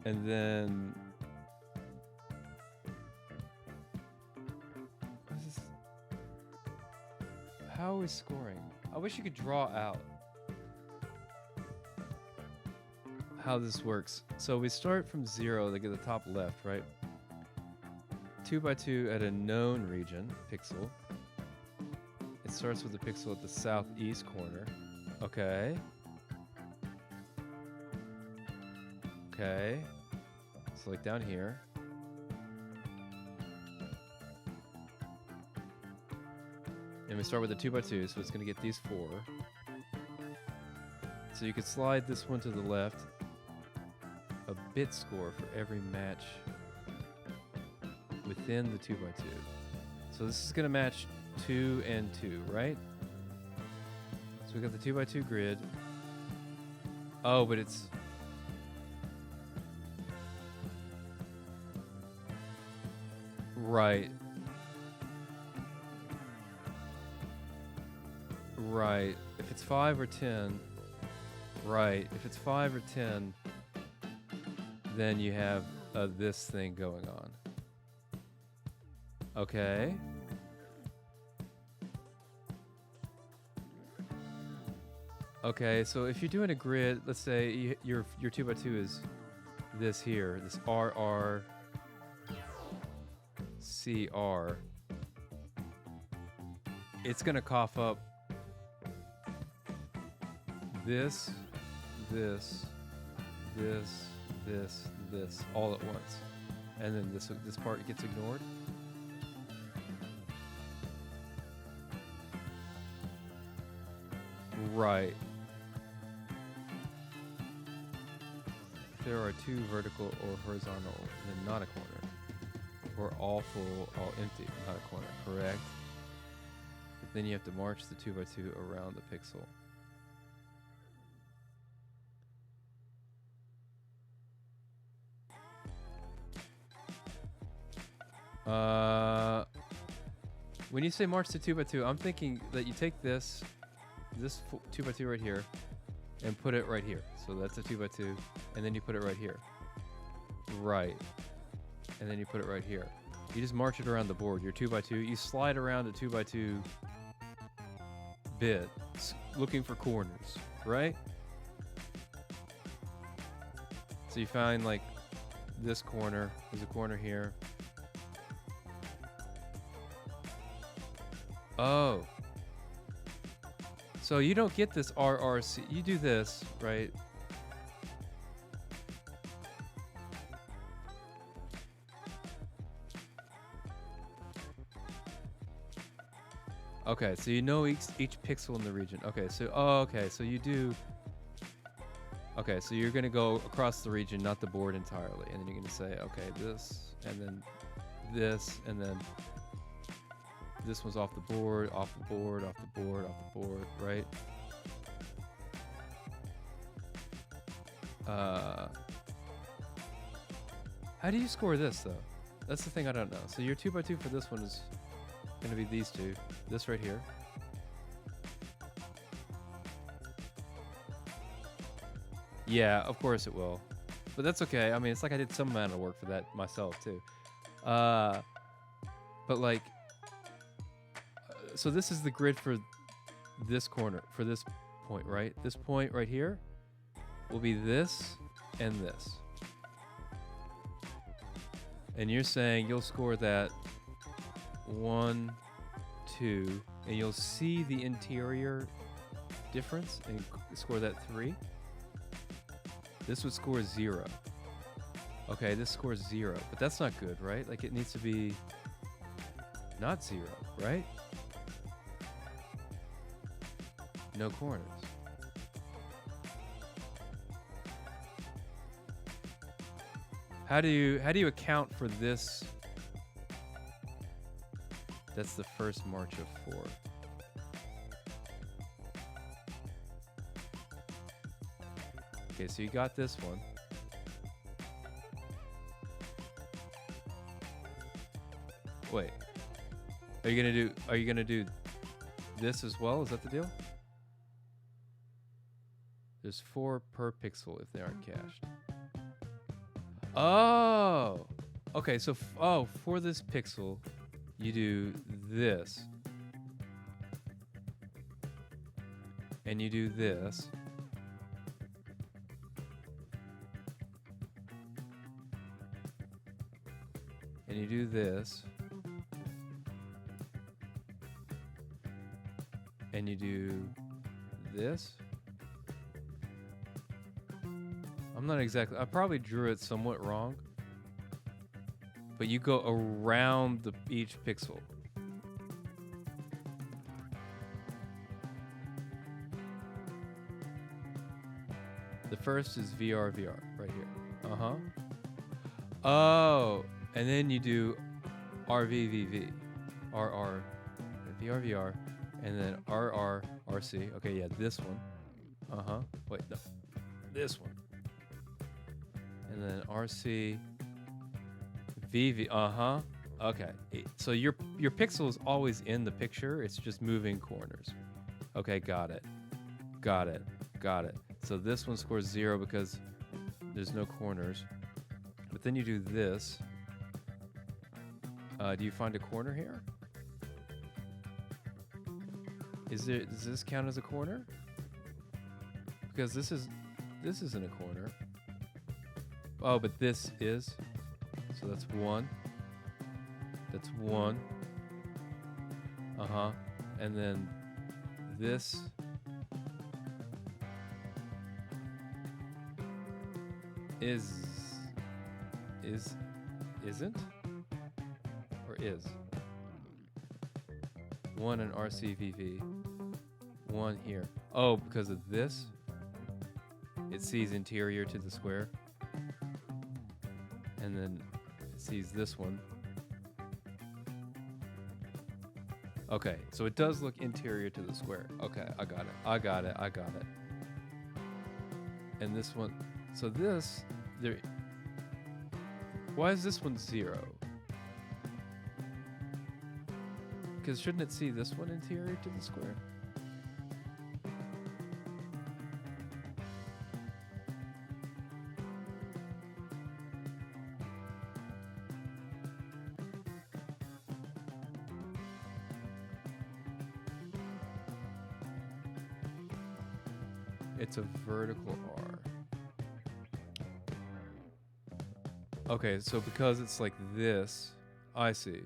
And then how are we scoring? I wish you could draw out how this works. So we start from 0, like at the top left, right? 2x2 at a known region, pixel. It starts with a pixel at the southeast corner. Okay. Okay. So like down here. And we start with a 2x2, so it's gonna get these 4. So you could slide this one to the left. A bit score for every match within the 2x2. So this is gonna match 2 and 2, right? So we got the 2x2 grid. Oh, but it's... Right. Right. If it's 5 or 10... Right. If it's 5 or 10, then you have this thing going on. Okay. Okay, so if you're doing a grid, let's say your 2x2 is this here, this RR CR. It's gonna cough up this, this, all at once, and then this part gets ignored. Right. If there are two vertical or horizontal, then not a corner. Or all full, all empty, not a corner, correct? But then you have to march the 2x2 around the pixel. When you say march to 2x2, I'm thinking that you take this 2x2 right here and put it right here. So that's a 2x2, and then you put it right here. Right. And then you put it right here. You just march it around the board. Your 2x2, you slide around a 2x2 bit looking for corners, right? So you find like this corner, there's a corner here. Oh. So you don't get this RRC. You do this, right? Okay, so you know each pixel in the region. Okay, so okay, so you do. Okay, so you're gonna go across the region, not the board entirely, and then you're gonna say, okay, this, and then this, and then this one's off the board, off the board, off the board, off the board, right? How do you score this though? That's the thing I don't know. So your 2x2 for this one is gonna be these two. This right here. Yeah, of course it will. But that's okay. I mean, it's like I did some amount of work for that myself too. But like, so this is the grid for this corner, for this point, right? This point right here will be this and this. And you're saying you'll score that 1, 2, and you'll see the interior difference and score that 3. This would score 0. Okay, this scores 0, but that's not good, right? Like it needs to be not 0, right? No corners. How do you account for this? That's the first march of 4. Okay, so you got this one. Wait. Are you gonna do this as well? Is that the deal? There's 4 per pixel if they aren't cached. Oh! Okay, so for this pixel, you do this. And you do this. And you do this. And you do this. I'm not exactly, I probably drew it somewhat wrong. But you go around each pixel. The first is VR right here. Uh-huh. Oh, and then you do RVVV. RR. VR, and then RR, RC. Okay, yeah, this one. Wait, no. This one. And then RC, VV. Okay. So your pixel is always in the picture. It's just moving corners. Okay, got it. Got it. Got it. So this one scores 0 because there's no corners. But then you do this. Do you find a corner here? Does this count as a corner? Because this isn't a corner. Oh, but this is. So that's 1. That's 1. And then this isn't or is 1 in RCVV, 1 here. Oh, because of this, it sees interior to the square, and then it sees this one. Okay, so it does look interior to the square. Okay, I got it. I got it. I got it. And this one, so this, there. Why is this one 0? Because shouldn't it see this one interior to the square? It's a vertical R. Okay, so because it's like this, I see.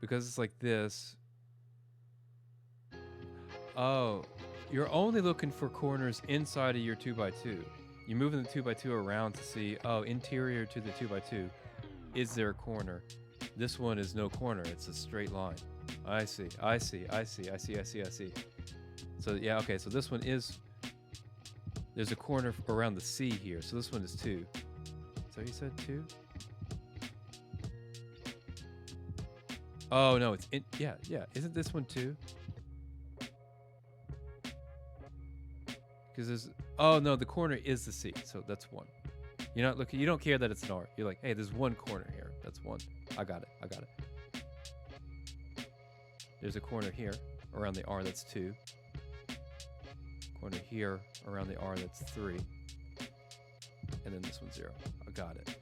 Because it's like this. Oh, you're only looking for corners inside of your 2x2. You're moving the 2x2 around to see, oh, interior to the 2x2. Is there a corner? This one is no corner. It's a straight line. I see. I see. I see. I see. I see. I see. So yeah, okay. So this one is. There's a corner around the C here. So this one is 2. So he said 2. Oh no, it's in. Yeah. Isn't this one 2? Because there's. Oh no, the corner is the C. So that's 1. You're not looking. You don't care that it's an R. You're like, hey, there's 1 corner here. That's 1. I got it. I got it. There's a corner here around the R. That's 2. Corner here around the R. That's 3. And then this one's 0. I got it.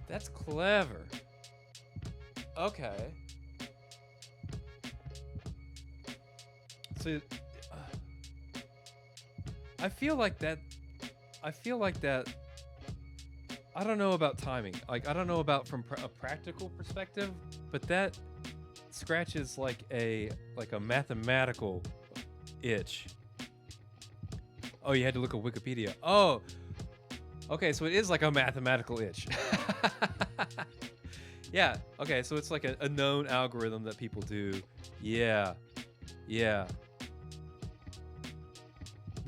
That's clever. Okay. So I feel like that. I don't know about timing. Like I don't know about from a practical perspective, but that scratches like a mathematical itch. Oh, you had to look at Wikipedia. Oh. Okay, so it is like a mathematical itch. Yeah, okay, so it's like a known algorithm that people do. Yeah.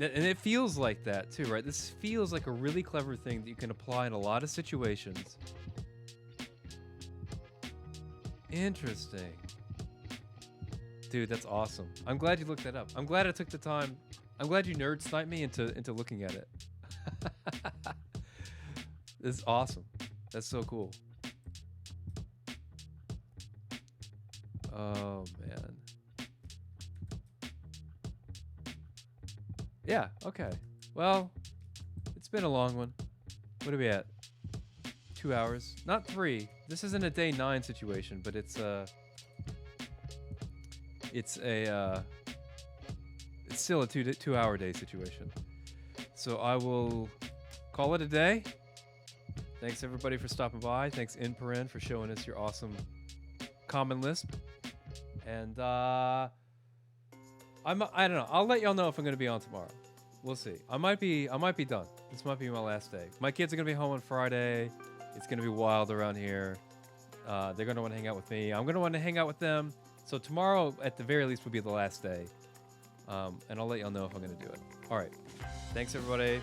And it feels like that too, right? This feels like a really clever thing that you can apply in a lot of situations. Interesting. Dude, that's awesome. I'm glad you looked that up. I'm glad I took the time. I'm glad you nerd sniped me into looking at it. This is awesome. That's so cool. Oh, man. Yeah, okay. Well, it's been a long one. What are we at? 2 hours? Not 3. This isn't a day 9 situation, but it's still a 2 hour day situation. So I will call it a day. Thanks everybody for stopping by. Thanks InParen for showing us your awesome Common Lisp. And I don't know. I'll let y'all know if I'm gonna be on tomorrow. We'll see. I might be done. This might be my last day. My kids are gonna be home on Friday. It's gonna be wild around here. They're gonna want to hang out with me. I'm gonna want to hang out with them. So tomorrow, at the very least, will be the last day. And I'll let y'all know if I'm gonna do it. All right. Thanks everybody.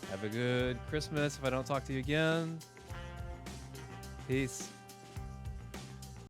Have a good Christmas if I don't talk to you again. Peace.